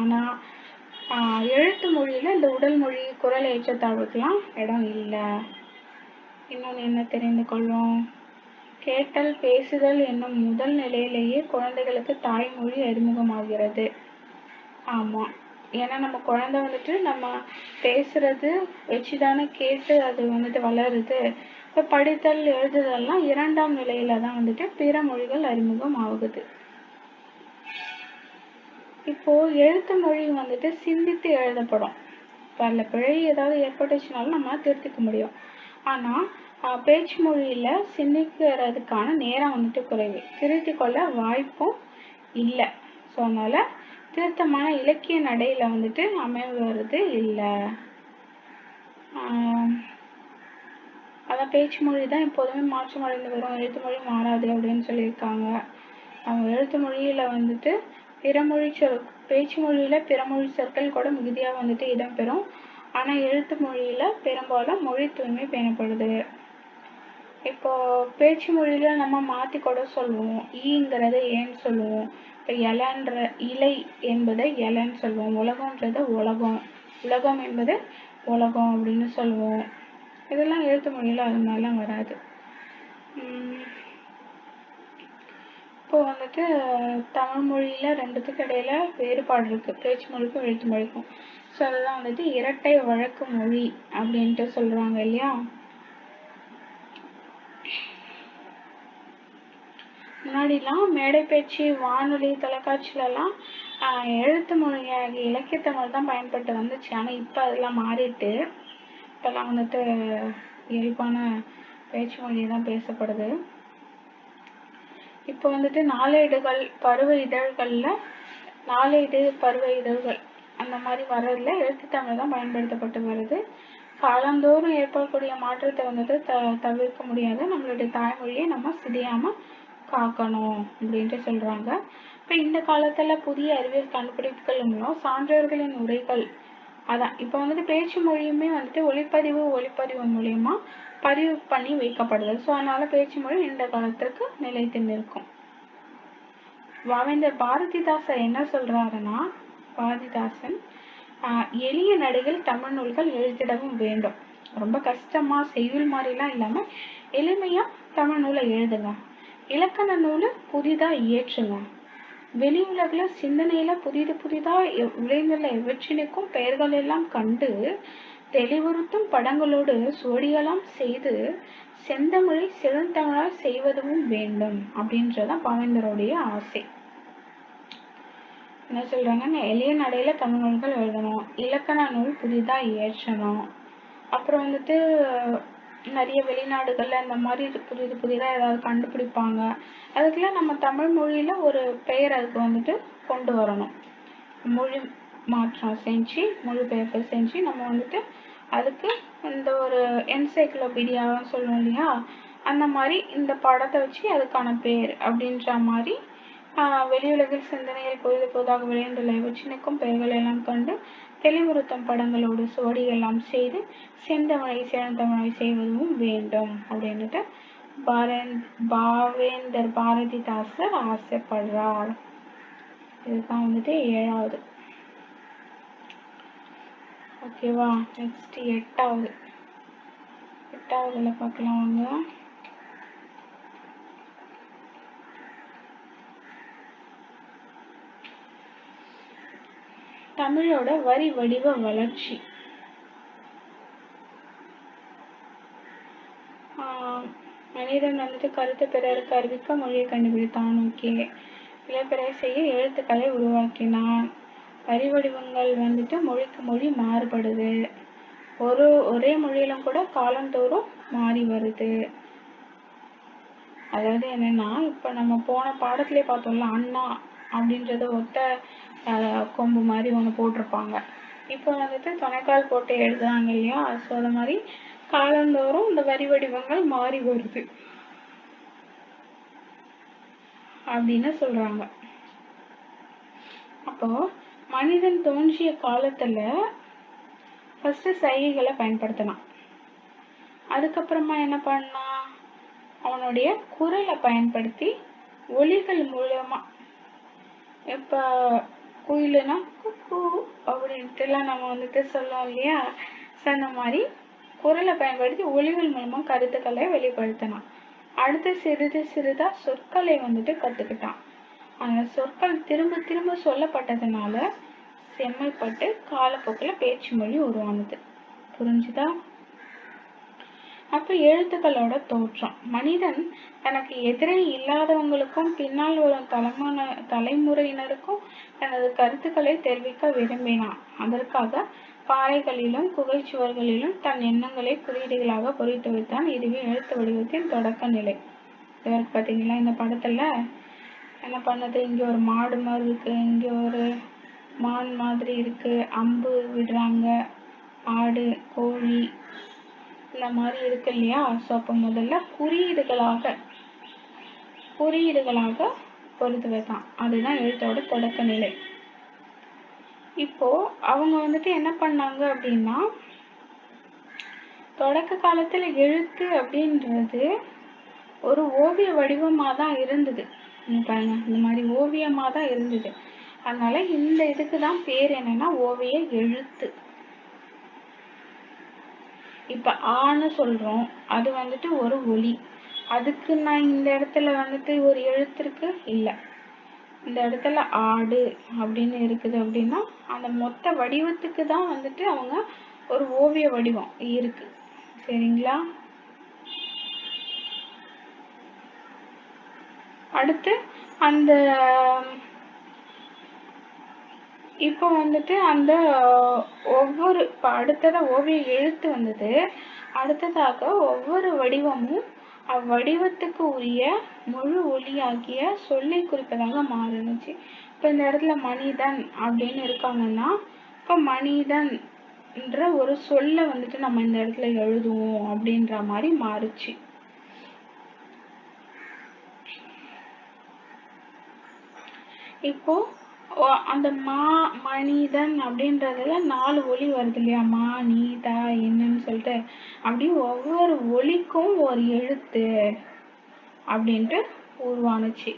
ஆனால் எழுத்து மொழியில் இந்த உடல் மொழி குரல் ஏற்றத்தாழ்வுக்கெல்லாம் இடம் இல்லை. இன்னொன்று என்ன தெரிந்து கொள்வோம், கேட்டல் பேசுதல் என்னும் முதல் நிலையிலேயே குழந்தைகளுக்கு தாய்மொழி அறிமுகமாகிறது. ஆமாம், ஏன்னா நம்ம குழந்தை வந்துட்டு நம்ம பேசுறது வச்சு தானே கேட்டு அது வந்துட்டு வளருது. இப்போ படித்தல் எழுதுதல்லாம் 2ஆம் நிலையில தான் வந்துட்டு பிற மொழிகள் அறிமுகம் ஆகுது. இப்போ எழுத்து மொழி வந்துட்டு சிந்தித்து எழுதப்படும். இப்போ அதில் பிழை ஏதாவது ஏற்பட்டுச்சுனாலும் நம்ம திருத்திக்க முடியும். ஆனால் பேச்சு மொழியில சிந்திக்கிறதுக்கான நேரம் வந்துட்டு குறைவு, திருத்தி கொள்ள வாய்ப்பும் இல்லை. ஸோ அதனால திருத்தமான இலக்கிய நடையில வந்துட்டு அமைவது இல்லை. அதான் பேச்சு மொழி தான் எப்போதுமே மாற்றம் அடைந்து வரும், எழுத்து மொழி மாறாது அப்படின்னு சொல்லியிருக்காங்க. அவங்க எழுத்து மொழியில வந்துட்டு பிறமொழி சொல், பேச்சு மொழியில பிறமொழி சொற்கள் கூட மிகுதியாக வந்துட்டு இடம்பெறும். ஆனால் எழுத்து மொழியில பெரும்பாலும் மொழி தூய்மை பேணப்படுது. இப்போ பேச்சு மொழியில நம்ம மாற்றி கூட சொல்லுவோம், ஈங்கிறத ஏன்னு சொல்லுவோம். இப்போ இலன்ற இலை என்பதை இலைன்னு சொல்லுவோம், உலகம்ன்றத உலகம், உலகம் என்பது உலகம் அப்படின்னு சொல்லுவோம். இதெல்லாம் எழுத்து மொழியில் அது மாதிரிலாம் வராது. இப்போ வந்துட்டு தமிழ் மொழியில் 2த்துக்கு இடையில வேறுபாடு இருக்குது, பேச்சு மொழிக்கும் எழுத்து மொழிக்கும். ஸோ அதுதான் வந்துட்டு இரட்டை வழக்கு மொழி அப்படின்ட்டு சொல்கிறாங்க இல்லையா. முன்னாடிலாம் மேடை பேச்சு வானொலி தொலைக்காட்சியிலலாம் எழுத்து மொழியாக இலக்கிய தமிழ் தான் பயன்பட்டு வந்துச்சு. ஆனால் இப்போ அதெல்லாம் மாறிட்டு இப்போல்லாம் வந்துட்டு இயல்பான பேச்சு மொழி தான் பேசப்படுது. இப்போ வந்துட்டு நாளேடுகள், பருவ இதழ்கள்ல நாளேடு, பருவ இதழ்கள் அந்த மாதிரி வர்றதுல எழுத்து தமிழ் தான் பயன்படுத்தப்பட்டு வருது. காலந்தோறும் ஏற்படக்கூடிய மாற்றத்தை வந்துட்டு தவிர்க்க முடியாது. நம்மளுடைய தாய்மொழியை நம்ம சிதையாம காக்கணும் அப்படின்ட்டு சொல்றாங்க. இப்போ இந்த காலத்துல புதிய அறிவியல் கண்டுபிடிப்புகள் மூலம் சான்றோர்களின் உரைகள் அதான் இப்போ வந்துட்டு பேச்சு மொழியுமே வந்துட்டு ஒளிப்பதிவு மூலியமா பதிவு பண்ணி வைக்கப்படுது. ஸோ அதனால பேச்சு மொழி இந்த காலத்திற்கு நிலைத்து நிற்கும். பாவேந்தர் பாரதிதாசன் என்ன சொல்றாருன்னா, பாரதிதாசன் எளிய நடையில் தமிழ் நூல்கள் எழுதிடவும் வேண்டும். ரொம்ப கஷ்டமா செய்யுள் மாதிரிலாம் இல்லாம எளிமையா தமிழ் நூலை எழுதுங்க. இலக்கண நூலை புதிதா இயற்றுங்க. வெளி உலகில சிந்தனையில புதிதா விளைந்துள்ள எவற்றினுக்கும் பெயர்கள் எல்லாம் கண்டு தெளிவுறுத்தும் படங்களோடு சுவடியெல்லாம் செய்து செந்தமிழை செழுந்தமிழால் செய்வதும் வேண்டும் அப்படின்றதான் பாவேந்தருடைய ஆசை. என்ன சொல்றாங்கன்னா, எளிய நடையில தமிழ் நூல்கள் எழுதணும், இலக்கண நூல் புதிதா இயற்றணும், அப்புறம் வந்துட்டு நிறைய வெளிநாடுகள்ல இந்த மாதிரி புதிதா ஏதாவது கண்டுபிடிப்பாங்க, அதுக்கெல்லாம் நம்ம தமிழ் மொழியில ஒரு பெயர் அதுக்கு வந்துட்டு கொண்டு வரணும். மொழி மாற்றம் செஞ்சு மொழிபெயர்ப்பு செஞ்சு நம்ம வந்துட்டு அதுக்கு இந்த ஒரு என்சைக்ளோபீடியான்னு சொல்லுவோம் இல்லையா, அந்த மாதிரி இந்த படத்தை வச்சு அதுக்கான பேர் அப்படின்ற மாதிரி வெளியுலகில் சிந்தனையில் புதிதாக விளைந்துள்ள இவற்றினுக்கும் பெயர்கள் எல்லாம் கண்டு தெளிவுறுத்தும் படங்களோடு சுவடி எல்லாம் செய்து செந்தமிழை செழுந்தமிழை செய்வதும் வேண்டும் அப்படின்னுட்டு பாவேந்தர் பாரதிதாசர் ஆசைப்படுறார். இதுதான் வந்துட்டு 7வது. ஓகேவா? நெக்ஸ்ட் 8வதுல பார்க்கலாம் வாங்க. தமிழோட வரி வடிவ வளர்ச்சி. மனிதன் வந்துட்டு கருத்து பிறருக்கு அறிவிக்க மொழியை கண்டுபிடித்தான். ஓகே. இலப்பிறை செய்ய எழுத்துக்களை உருவாக்கினான். வரி வடிவங்கள் வந்துட்டு மொழிக்கு மொழி மாறுபடுது. ஒரே மொழியிலும் கூட காலந்தோறும் மாறி வருது. அதாவது என்னன்னா, இப்ப நம்ம போன பாடத்திலே பார்த்தோம்ல, அண்ணா அப்படின்றது ஒத்த கொம்பு மாதிரி ஒன்று போட்டிருப்பாங்க. இப்போ வந்துட்டு துணைக்கால் போட்டு எழுதுறாங்க இல்லையா, ஸோ அது மாதிரி காலந்தோறும் இந்த வரி வடிவங்கள் மாறி வருது அப்படின்னு சொல்றாங்க. அப்போ மனிதன் தோன்றிய காலத்துல ஃபர்ஸ்ட் சைகைகளை பயன்படுத்தினான். அதுக்கப்புறமா என்ன பண்ணா, அவனுடைய குரலை பயன்படுத்தி ஒலிகள் மூலமா, இப்ப குயிலுனா குக்கு அப்படின்ட்டுலாம் நம்ம வந்துட்டு சொல்லலாம் இல்லையா, அந்த மாதிரி குரலை பயன்படுத்தி ஒலிகள் மூலமா கருத்துக்களை வெளிப்படுத்தினான். அடுத்து சிறிதா சொற்களை வந்துட்டு கத்துக்கிட்டான். அந்த சொற்கள் திரும்ப திரும்ப சொல்லப்பட்டதுனால செம்மைப்பட்டு காலப்போக்கில் பேச்சு மொழி உருவானது. புரிஞ்சுதா? அப்ப எழுத்துக்களோட தோற்றம். மனிதன் தனக்கு எதிரே இல்லாதவங்களுக்கும் பின்னால் வரும் தலைமுறையினருக்கும் தனது கருத்துக்களை தெரிவிக்க விரும்பினான். அதற்காக பாறைகளிலும் குகைச்சுவர்களிலும் தன் எண்ணங்களை குறியீடுகளாக பொறித்து வைத்தான். இதுவே எழுத்து வடிவத்தின் தொடக்க நிலை. இதற்கு பார்த்தீங்களா, இந்த படத்துல என்ன பண்ணது, இங்க ஒரு மாடு மாதிரி இருக்கு, இங்க ஒரு மான் மாதிரி இருக்கு, அம்பு விடுறாங்க, ஆடு, கோழி இந்த மாதிரி இருக்கு இல்லையா. ஸோ அப்போ முதல்ல குறியீடுகளாக பொறுத்து வைத்தான். அதுதான் எழுத்தோட தொடக்க நிலை. இப்போ அவங்க வந்துட்டு என்ன பண்ணாங்க அப்படின்னா, தொடக்க காலத்துல எழுத்து அப்படின்றது ஒரு ஓவிய வடிவமா தான் இருந்தது. பாருங்க, இந்த மாதிரி ஓவியமா தான் இருந்தது. அதனால இந்த இதுக்கு தான் பேர் என்னன்னா ஓவிய எழுத்து. இப்ப ஆன்னு சொல்றோம், அது வந்துட்டு ஒரு ஒலி. அதுக்கு நான் இந்த இடத்துல வந்துட்டு ஒரு எழுத்து இருக்கு இல்ல, இந்த இடத்துல ஆடு அப்படின்னு இருக்குது அப்படின்னா அந்த மொத்த வடிவத்துக்கு தான் வந்துட்டு அவங்க ஒரு ஓவிய வடிவம் இருக்கு. சரிங்களா? அடுத்து அந்த இப்போ வந்துட்டு அந்த அடுத்ததா ஓவிய எழுத்து வந்தது. அடுத்ததாக ஒவ்வொரு வடிவமும் அவ்வடிவத்துக்கு உரிய முழு ஒலியாகிய சொல்லை குறிப்பதாக மாறுனுச்சு. இப்போ இந்த இடத்துல மனிதன் அப்படின்னு இருக்காங்கன்னா, இப்போ மனிதன் என்ற ஒரு சொல்ல வந்துட்டு நம்ம இந்த இடத்துல எழுதுவோம் அப்படின்ற மாதிரி மாறுச்சு. இப்போ அந்த மனிதன் அப்படின்றதுல 4 ஒலி வருது இல்லையா, மா நீ த என்னன்னு சொல்லிட்டு, அப்படி ஒவ்வொரு ஒலிக்கும் ஒரு எழுத்து அப்படின்ட்டு உருவானுச்சு.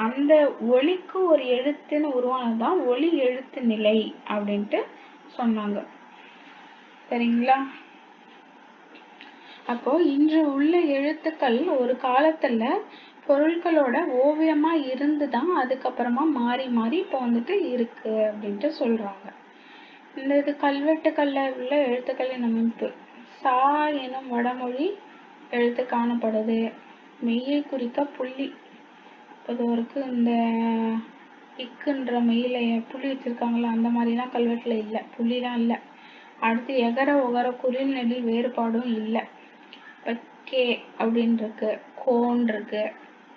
அந்த ஒலிக்கு ஒரு எழுத்துன்னு உருவானதுதான் ஒலி எழுத்து நிலை அப்படின்ட்டு சொன்னாங்க. சரிங்களா? அப்போ இன்று உள்ள எழுத்துக்கள் ஒரு காலத்துல பொருட்களோட ஓவியமா இருந்துதான் அதுக்கப்புறமா மாறி மாறி இப்போ வந்துட்டு இருக்கு அப்படின்ட்டு சொல்றாங்க. இந்த இது கல்வெட்டுக்கள்ல உள்ள எழுத்துக்களின் அமைப்பு. சா எனும் வடமொழி எழுத்து காணப்படுது. மெய்யை குறிக்க புள்ளி பொதுவருக்கு இந்த இக்குன்ற மெயில புள்ளி வச்சிருக்காங்களா, அந்த மாதிரிலாம் கல்வெட்டுல இல்லை, புள்ளிலாம் இல்லை. அடுத்து எகர ஒகர குறில் நெடில் வேறுபாடும் இல்லை. இப்போ கே அப்படின்னு இருக்கு, கோன் இருக்கு,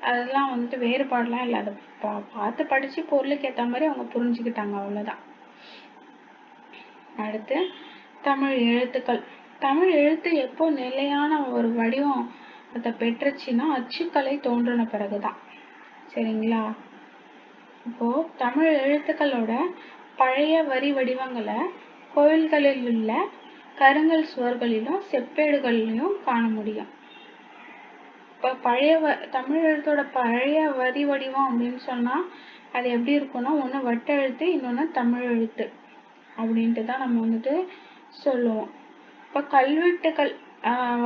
அதெல்லாம் வந்துட்டு வேறுபாடுலாம் இல்லை. அதை பார்த்து படிச்சு பொருளுக்கு ஏற்ற மாதிரி அவங்க புரிஞ்சுக்கிட்டாங்க, அவ்வளோதான். அடுத்து தமிழ் எழுத்துக்கள். தமிழ் எழுத்து எப்போ நிலையான ஒரு வடிவம் அதை பெற்றுச்சுன்னா அச்சுக்கலை தோன்றின பிறகுதான். சரிங்களா? இப்போ தமிழ் எழுத்துக்களோட பழைய வரி வடிவங்களை கோவில்களில் உள்ள கருங்கல் சுவர்களிலும் செப்பேடுகளிலும் காண முடியும். இப்போ பழைய தமிழ் எழுத்தோட பழைய வரி வடிவம் அப்படின்னு சொன்னா அது எப்படி இருக்கும்னா, ஒன்று வட்ட எழுத்து, இன்னொன்று தமிழ் எழுத்து அப்படின்ட்டு தான் நம்ம வந்துட்டு சொல்லுவோம். இப்போ கல்வெட்டுகள்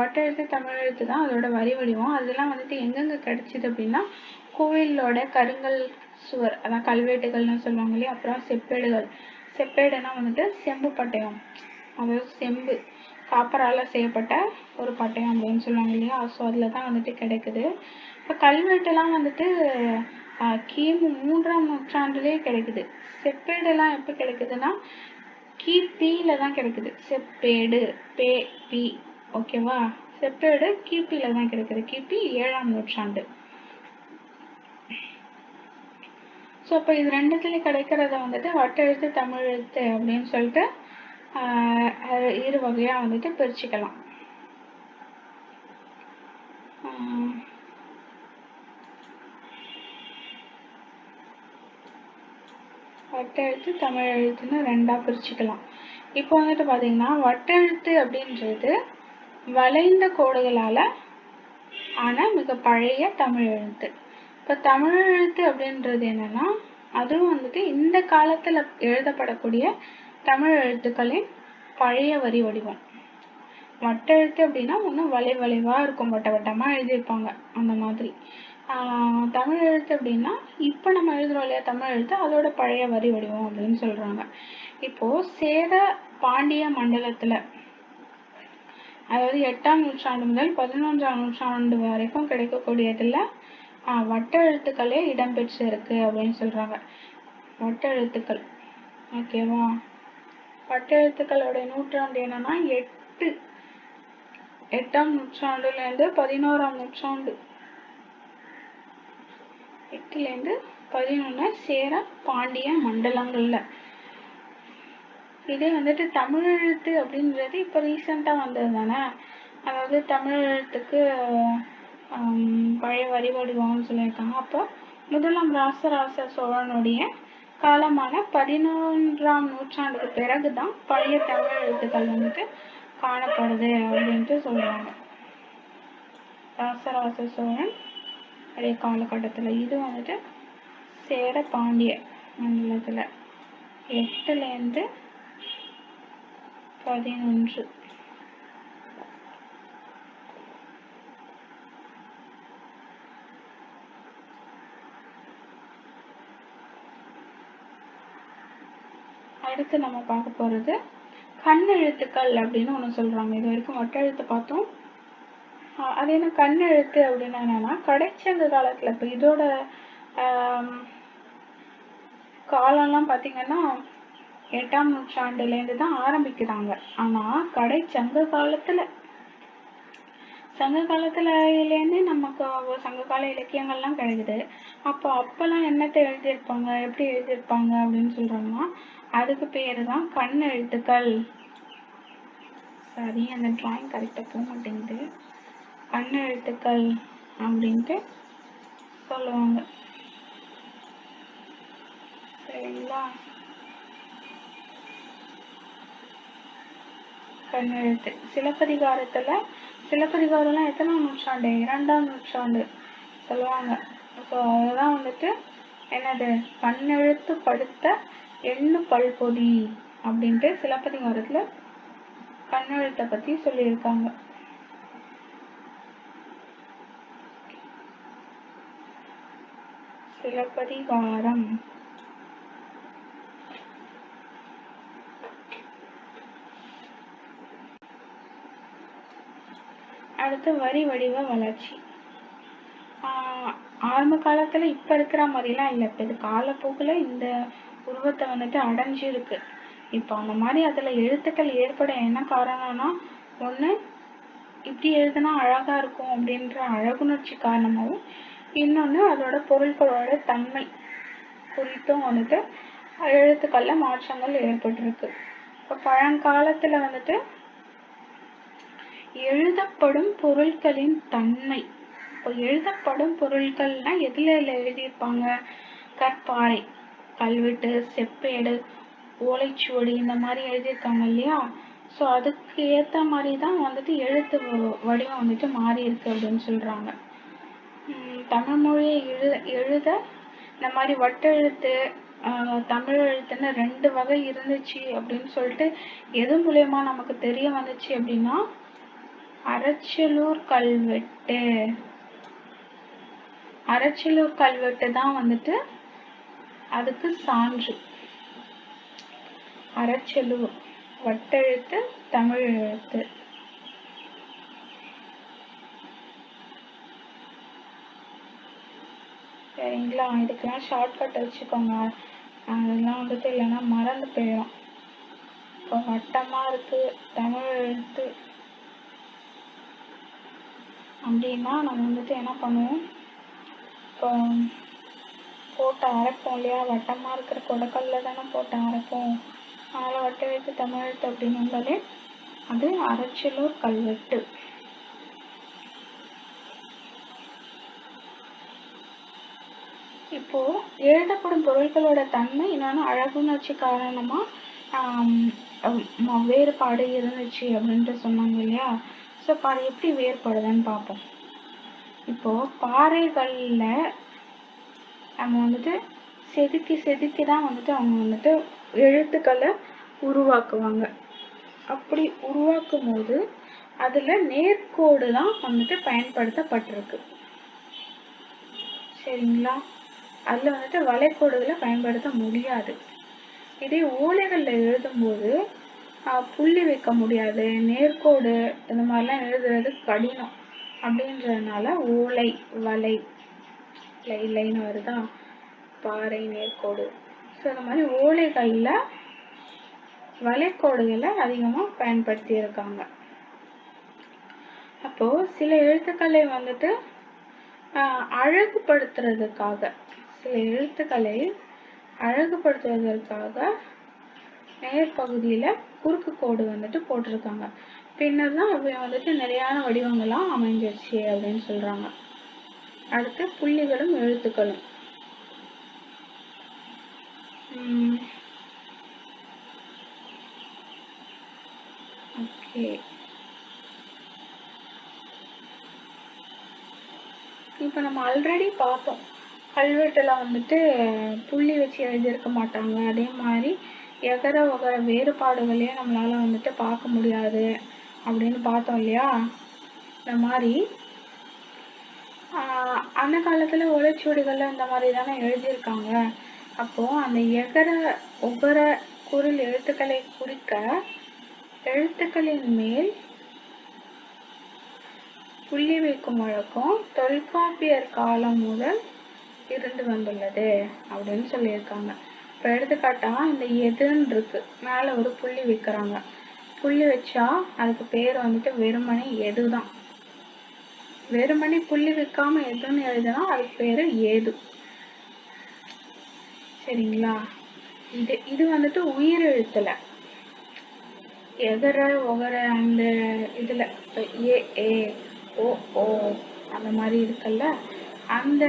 வட்ட எழுத்து தமிழ் எழுத்து தான் அதோட வரி வடிவம். அதெல்லாம் வந்துட்டு எங்கெங்க கிடைச்சிது அப்படின்னா, கோவிலோட கருங்கல் சுவர், அதான் கல்வெட்டுகள்னு சொல்லுவாங்க இல்லையா. அப்புறம் செப்பேடுகள். செப்பேடுனா வந்துட்டு செம்பு பட்டயம், அதாவது செம்பு காப்பரால் செய்யப்பட்ட ஒரு பட்டயம் அப்படின்னு சொல்லுவாங்க இல்லையா. ஸோ அதில் தான் வந்துட்டு கிடைக்குது. இப்போ கல்வெட்டுலாம் வந்துட்டு கிமு 3ஆம் நூற்றாண்டுலேயே கிடைக்குது. செப்பேடுலாம் எப்போ கிடைக்குதுன்னா கிபியில தான் கிடைக்குது. செப்பேடு பி ஓகேவா. செப்பேடு கிபியில தான் கிடைக்குது, கிபி 7ஆம் நூற்றாண்டு. ஸோ இப்போ இது ரெண்டுத்துலேயும் கிடைக்கிறத வந்துட்டு வட்ட எழுத்து தமிழ் எழுத்து அப்படின்னு சொல்லிட்டு இரு வகையாக வந்துட்டு பிரிச்சுக்கலாம். வட்ட எழுத்து தமிழ் எழுத்துன்னு 2ஆ பிரிச்சுக்கலாம். இப்போ வந்துட்டு பார்த்தீங்கன்னா வட்டெழுத்து அப்படின்றது வளைந்த கோடுகளால் ஆன மிக பழைய தமிழ் எழுத்து. இப்போ தமிழ் எழுத்து அப்படின்றது என்னன்னா, அதுவும் வந்துட்டு இந்த காலத்தில் எழுதப்படக்கூடிய தமிழ் எழுத்துக்களின் பழைய வரி வடிவம். வட்டெழுத்து அப்படின்னா ஒன்றும் வளைவாக இருக்கும், வட்ட வட்டமாக எழுதியிருப்பாங்க அந்த மாதிரி. தமிழ் எழுத்து அப்படின்னா இப்போ நம்ம எழுதுறோம் இல்லையா தமிழ் எழுத்து, அதோட பழைய வரி வடிவம் அப்படின்னு சொல்கிறாங்க. இப்போது சேர பாண்டிய மண்டலத்தில், அதாவது 8ஆம் நூற்றாண்டு முதல் 11ஆம் நூற்றாண்டு வரைக்கும் கிடைக்கக்கூடியதில் வட்ட எழுத்துக்களே இடம்பெற்று இருக்கு அப்படின்னு சொல்கிறாங்க. வட்ட எழுத்துக்கள் ஓகேவா. வட்ட எழுத்துக்களோட நூற்றாண்டு என்னன்னா 8ஆம் நூற்றாண்டுலேருந்து 11ஆம் நூற்றாண்டு, 8லேருந்து 11 சேர பாண்டிய மண்டலங்கள்ல. இதே வந்துட்டு தமிழ் எழுத்து அப்படின்றது இப்போ ரீசெண்டாக வந்தது தானே. அதாவது தமிழ் எழுத்துக்கு பழைய வரி வடிவம்னு சொல்லியிருக்காங்க. அப்போ முதலாம் ராசராச சோழனுடைய காலமான 11ஆம் நூற்றாண்டுக்கு பிறகுதான் பழைய தமிழ் எழுத்துக்கள் வந்துட்டு காணப்படுது அப்படின்ட்டு சொல்றாங்க. ராசராச சோழன் அதே காலகட்டத்தில். இது வந்துட்டு சேர பாண்டிய மண்டலத்தில் 8லேருந்து 11. அடுத்து நம்ம பார்க்க போகிறது கண் எழுத்துக்கள் அப்படின்னு ஒன்று சொல்கிறாங்க. இது வரைக்கும் வட்டெழுத்து பார்த்தோம். அது என்ன கண் எழுத்து அப்படின்னா என்னன்னா, கடைச்சங்க காலத்தில் இப்போ இதோட காலம்லாம் பார்த்தீங்கன்னா 8ஆம் நூற்றாண்டுலேருந்து தான் ஆரம்பிக்கிறாங்க. ஆனால் கடைச்சங்க காலத்தில் சங்க காலத்துலேருந்தே நமக்கு சங்ககால இலக்கியங்கள்லாம் கிடைக்குது. அப்போல்லாம் என்னத்தை எழுதியிருப்பாங்க, எப்படி எழுதியிருப்பாங்க அப்படின்னு சொல்கிறாங்கன்னா, அதுக்கு பேர் தான் கண் எழுத்துக்கள். சரி, அந்த ட்ராயிங் கரெக்டாக போக மாட்டேங்குது. கண் எழுத்துக்கள் அப்படின்ட்டு சொல்லுவாங்க. சரிங்களா? கண் எழுத்து. சிலப்பதிகாரம்லாம் எத்தனாம் நூற்றாண்டு? 2ஆம் நூற்றாண்டு சொல்லுவாங்க. ஸோ அதெல்லாம் வந்துட்டு என்னது, கண்ணெழுத்து படுத்த எண்ணு பல்பொதி அப்படின்ட்டு சிலப்பதிகாரத்தில் கண்ணெழுத்தை பற்றி சொல்லியிருக்காங்க. சிலப்பதிகாரம். அடுத்து வரி வடிவ வளர்ச்சி. ஆரம்ப காலத்துல இப்ப இருக்கிற மாதிரிலாம் இல்லை. இப்ப இது காலப்போக்குல இந்த உருவத்தை வந்துட்டு அடைஞ்சிருக்கு. இப்போ அந்த மாதிரி அதுல எழுத்துக்கள் ஏற்பட என்ன காரணம்னா, ஒண்ணு இப்படி எழுதுனா அழகா இருக்கும் அப்படின்ற அழகுணர்ச்சி காரணமாகவும், இன்னொன்னு அதோட பொருட்களோட தன்மை குறித்தும் வந்துட்டு எழுத்துக்கள்ல மாற்றங்கள் ஏற்பட்டிருக்கு. இப்போ பழங்காலத்துல வந்துட்டு எழுதப்படும் பொருட்களின் தன்மை. இப்போ எழுதப்படும் பொருட்கள்னா எதுல எழுதியிருப்பாங்க? கற்பாறை, கல்வெட்டு, செப்பேடு, ஓலைச்சுவடி இந்த மாதிரி எழுதியிருக்காங்க இல்லையா? ஸோ அதுக்கு ஏற்ற மாதிரி தான் வந்துட்டு எழுத்து வடிவம் வந்துட்டு மாறி இருக்கு அப்படின்னு சொல்றாங்க. தமிழ் மொழியை எழுத இந்த மாதிரி வட்டெழுத்து, தமிழ் எழுத்துன்னு 2 வகை இருந்துச்சு அப்படின்னு சொல்லிட்டு எது மூலயமா நமக்கு தெரிய வந்துச்சு அப்படின்னா, அறச்சலூர் கல்வெட்டு தான் வந்துட்டு அதுக்கு சான்று. அறச்சலூர் வட்டெழுத்து, தமிழ் எழுத்து. சரிங்களா? இதுக்கெல்லாம் ஷார்ட்கட் வச்சுக்கோங்க. அதெல்லாம் வந்துட்டு இல்லைன்னா மறந்து போயிடும். இப்போ வட்டமா இருக்கு தமிழ் எழுத்து அப்படின்னா நம்ம வந்துட்டு என்ன பண்ணுவோம்? இப்போ போட்டு அரைப்போம் இல்லையா? வட்டமா இருக்கிற கொடக்கல்ல தானே போட்டு அரைப்போம். அதனால வட்ட எழுத்து தமிழ் எழுத்து அப்படின்னாலே அது அறச்சலூர் கல்வெட்டு. இப்போ எழுதப்படும் பொருட்களோட தன்மை இன்னொன்று அழகுணர்ச்சி காரணமா வேறுபாடு இருந்துச்சு அப்படின்ட்டு சொன்னாங்க இல்லையா? ஸோ இப்போ அது எப்படி வேறுபடுதுன்னு பார்ப்போம். இப்போ பாறைகள்ல நம்ம வந்துட்டு செதுக்கி தான் வந்துட்டு அவங்க வந்துட்டு எழுத்துக்களை உருவாக்குவாங்க. அப்படி உருவாக்கும் போது அதுல நேர்கோடு தான் வந்துட்டு பயன்படுத்தப்பட்டிருக்கு. சரிங்களா? அதுல வந்துட்டு வளைகோடுகளை பயன்படுத்த முடியாது. இதே ஓலைகள்ல எழுதும்போது புள்ளி வைக்க முடியாது, நேர்கோடு இந்த மாதிரிலாம் எழுதுறது கடினம். அப்படின்றதுனால ஓலை, வலை, லைன்னு வருதா, பாறை, நேர்கோடு. ஸோ இந்த மாதிரி ஓலைகள்ல வளைகோடுகளை அதிகமா பயன்படுத்தி இருக்காங்க. அப்போ சில எழுத்துக்களை வந்துட்டு அழகுபடுத்துவதற்காக நேர்பகுதியில குறுக்கு கோடு வந்துட்டு போட்டிருக்காங்க. பின்னர் தான் அவை வந்துட்டு நிலையான வடிவங்களா அமைஞ்சிருச்சு அப்படின்னு சொல்றாங்க. அடுத்து புள்ளிகளும் எழுத்துக்களும். ஓகே, இப்போ நம்ம ஆல்ரெடி பார்த்தோம், கல்வெட்டுல வந்துட்டு புள்ளி வச்சு எழுதியிருக்க மாட்டாங்க. அதே மாதிரி எகர ஒகர வேறுபாடுகளையும் நம்மளால வந்துட்டு பார்க்க முடியாது அப்படின்னு பார்த்தோம் இல்லையா? இந்த மாதிரி அந்த காலத்துல ஓலைச்சுவடிகள்ல இந்த மாதிரி தானே எழுதியிருக்காங்க. அப்போ அந்த எகர ஒகர குரில் எழுத்துக்களை குறிக்க எழுத்துக்களின் மேல் புள்ளி வைக்கும் வழக்கம் தொல்காப்பியர் காலம் முதல் இருந்து வந்துள்ளது அப்படின்னு சொல்லியிருக்காங்க. இப்போ எடுத்துக்காட்டா இந்த எதுன்னு இருக்கு, மேல ஒரு புள்ளி வைக்கிறாங்க. புள்ளி வச்சா அதுக்கு பேர் வந்துட்டு வெறுமனே எதுதான். வெறுமனே புள்ளி வைக்காம எதுன்னு எழுதுனா அதுக்கு பேரு ஏது. சரிங்களா? இது வந்துட்டு உயிர் எழுத்துல எகர ஒகர அந்த இதுல ஏ ஏ ஓ ஓ அந்த மாதிரி இருக்குல்ல, அந்த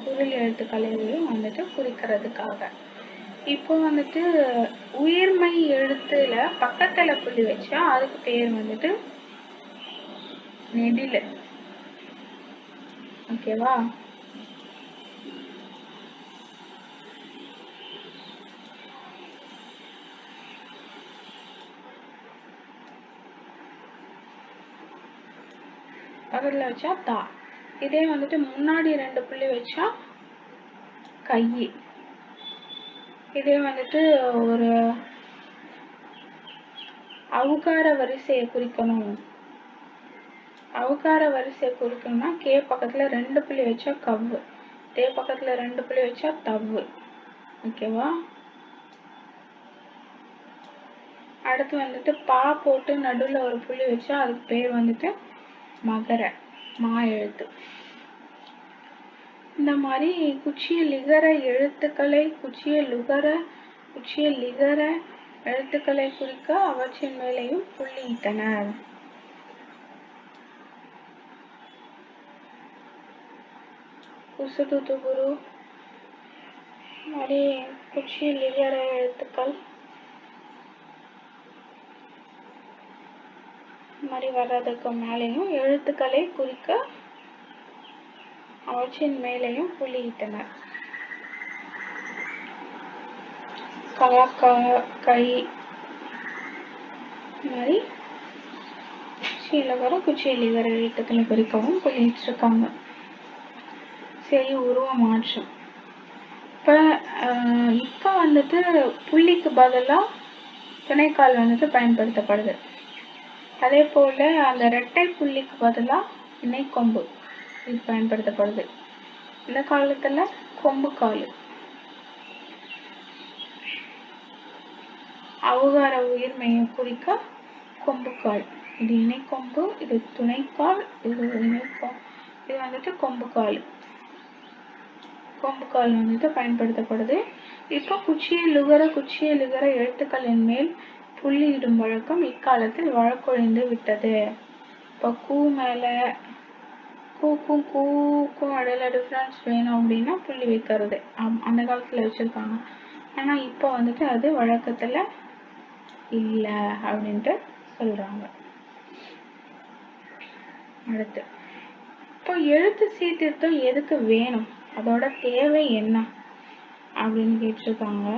குரில் எழுத்துக்களையும் வந்துட்டு குறிக்கிறதுக்காக. இப்போ வந்துட்டு உயிர்மை எழுத்துல பக்கத்துல புள்ளி வச்சா அதுக்கு பேர் வந்துட்டு நெடில். ஓகேவா? பக்கத்துல வச்சா தா. இதே வந்துட்டு முன்னாடி 2 புள்ளி வச்சா கை. இதே வந்துட்டு ஒரு அவுகார வரிசையை குறிக்கணும். அவுகார வரிசையை குறிக்கணும்னா கே பக்கத்துல 2 புள்ளி வச்சா கவ்வு, தே பக்கத்துல 2 புள்ளி வச்சா தவ்வு. ஓகேவா? அடுத்து வந்துட்டு பா போட்டு நடுவுல ஒரு புள்ளி வச்சா அதுக்கு பேர் வந்துட்டு மகர, மா எழுத்து. இந்த மாதிரி குச்சிய லிகர எழுத்துக்களை குச்சிய லுகர குச்சிய லிகர எழுத்துக்களை குறிக்க அவற்றின் மேலேயும் புள்ளியிட்டனர். குசுதுதுகுரு மாதிரி குச்சிய லிகர எழுத்துக்கள் மாதிரி வர்றதுக்கு மேலேயும் எழுத்துக்களை குறிக்க அவற்றின் மேலேயும் புள்ளியிட்டனர். கை மாதிரி குச்சியில வர எழுத்துக்களை குறிக்கவும் புள்ளியிட்டிருக்காங்க. சரி, உருவ மாற்றம். இப்போ வந்துட்டு புள்ளிக்கு பதிலாக துணைக்கால் வந்துட்டு பயன்படுத்தப்படுது. அதே போல அந்த இரட்டை புள்ளிக்கு பதிலாக இணைக்கொம்பு இது பயன்படுத்தப்படுது. இந்த காலத்துல கொம்பு கால். அவுகார உயிர்மையை குறிக்க கொம்பு கால். இது இணைக்கொம்பு, இது துணைக்கால், இது வந்துட்டு கொம்பு கால். கொம்பு கால் வந்துட்டு பயன்படுத்தப்படுது. இப்போ குச்சிய லுகர எழுத்துக்களின் மேல் புள்ளியிடும் வழக்கம் இக்காலத்தில் வழக்கொழிந்து விட்டது. இப்போ கூ மேல கூக்கும் இடையில டிஃப்ரென்ஸ் வேணும் அப்படின்னா புள்ளி வைக்கிறது அந்த காலத்துல வச்சிருக்காங்க. ஆனா இப்போ வந்துட்டு அது வழக்கத்துல இல்லை அப்படின்ட்டு சொல்றாங்க. அடுத்து இப்போ எழுத்து சீர்திருத்தம் எதுக்கு வேணும், அதோட தேவை என்ன அப்படின்னு கேட்டிருக்காங்க.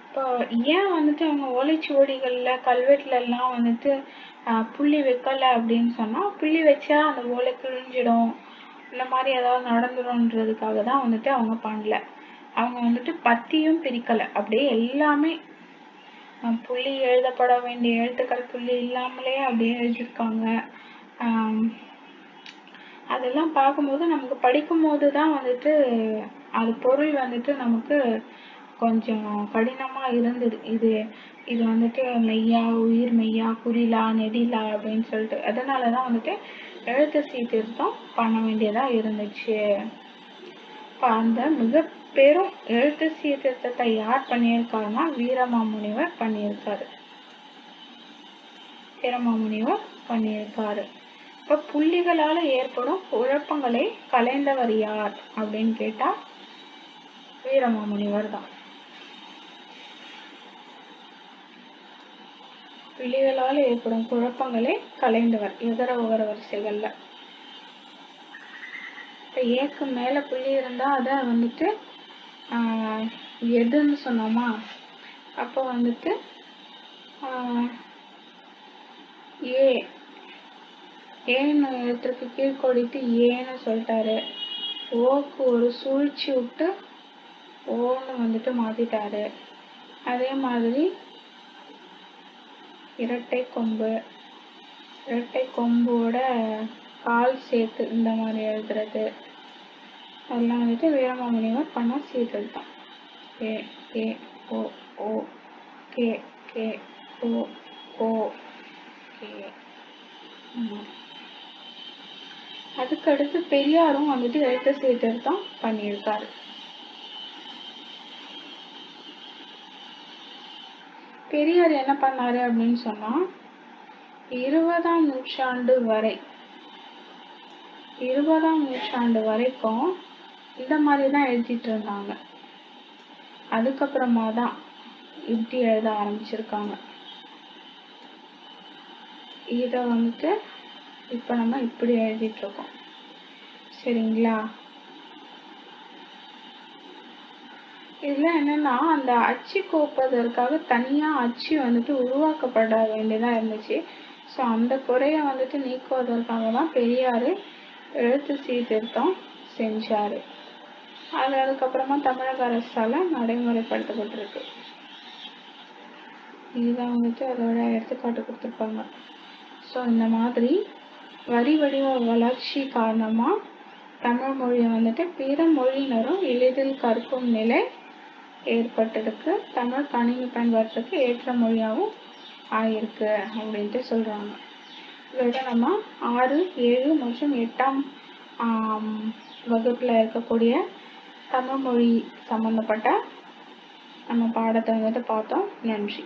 இப்போ ஏன் வந்துட்டு அவங்க ஓலைச்சுவடிகள்ல கல்வெட்டுல எல்லாம் வந்துட்டு புள்ளி வைக்கல அப்படின்னு சொன்னா, புள்ளி வச்சா அந்த ஓலை கிழிஞ்சிடும், இந்த மாதிரி ஏதாவது நடந்துடும்ன்றதுக்காக தான் வந்துட்டு அவங்க பண்ணல. அவங்க வந்துட்டு பத்தியும் பிரிக்கல, அப்படியே எல்லாமே புள்ளி எழுதப்பட வேண்டிய எழுத்துக்கள் புள்ளி இல்லாமலே அப்படியே எழுதியிருக்காங்க. அதெல்லாம் பார்க்கும்போது நமக்கு படிக்கும் போது தான் வந்துட்டு அது பொருள் வந்துட்டு நமக்கு கொஞ்சம் கடினமா இருந்தது. இது வந்துட்டு மெய்யா, உயிர் மெய்யா, குறிலா, நெடிலா அப்படின்னு சொல்லிட்டு அதனாலதான் வந்துட்டு எழுத்து சீர்திருத்தம் பண்ண வேண்டியதா இருந்துச்சு. அந்த மிக பெரும் எழுத்து சீர்திருத்தத்தை யார் பண்ணியிருக்காருன்னா வீரமாமுனிவர் பண்ணியிருக்காரு. இப்ப புள்ளிகளால ஏற்படும் குழப்பங்களை கலைந்தவர் யார் அப்படின்னு கேட்டா வீரமாமுனிவர் தான். புள்ளிகளால ஏற்படும் குழப்பங்களை கலைந்தவர் எகர ஒகர வரிசைகள்ல. இப்ப ஏக்கு மேல புள்ளி இருந்தா அத வந்துட்டு எதுன்னு சொன்னோமா, அப்போ வந்துட்டு ஏன்னு எழுத்துக்கு கீழ்கோடிட்டு ஏன்னு சொல்லிட்டாரு. ஓக்கு ஒரு சூழ்ச்சி விட்டு ஓன்னு வந்துட்டு மாத்திட்டாரு. அதே மாதிரி இரட்டை கொம்போட கால் சேர்த்து இந்த மாதிரி எழுதுறது அதெல்லாம் வந்துட்டு வீரமாமுனிவர் பண்ண சீர்திருத்தம். ஏ ஏ ஓ ஓ கே கே ஓ கோ கே. அதுக்கடுத்து பெரியாரும் வந்துட்டு எழுத்து சீர்திருத்தம் பண்ணியிருக்காரு. பெரியார் என்ன பண்ணாரு அப்படின்னு சொன்னா 20ஆம் நூற்றாண்டு வரைக்கும் இந்த மாதிரிதான் எழுதிட்டு இருந்தாங்க. அதுக்கப்புறமா தான் இப்படி எழுத ஆரம்பிச்சிருக்காங்க. இத வந்துட்டு இப்ப நம்ம இப்படி எழுதிட்டு இருக்கோம். சரிங்களா? இதுல என்னன்னா அந்த அச்சு கோப்பதற்காக தனியா அச்சு வந்துட்டு உருவாக்கப்பட வேண்டியதா இருந்துச்சு. ஸோ அந்த குறைய வந்துட்டு நீக்குவதற்காக தான் பெரியாரு எழுத்து சீர்திருத்தம் செஞ்சாரு. அது அதுக்கப்புறமா தமிழக அரசால நடைமுறைப்படுத்தப்பட்டிருக்கு. இதுதான் வந்துட்டு அதோட எடுத்துக்காட்டு கொடுத்துருப்பாங்க. ஸோ இந்த மாதிரி வரி வடிவ வளர்ச்சி காரணமா தமிழ் மொழியை வந்துட்டு பிற மொழியினரும் எளிதில் கற்கும் நிலை ஏற்பட்டதுக்கு தமிழ் கணினி பயன்பாட்டுக்கு ஏற்ற மொழியாகவும் ஆயிருக்கு அப்படின்ட்டு சொல்றாங்க. இதோட நம்ம 6, 7 மற்றும் 8ஆம் வகுப்புல இருக்கக்கூடிய தமிழ் மொழி சம்பந்தப்பட்ட நம்ம பாடத்தை வந்துட்டு பார்த்தோம். நன்றி.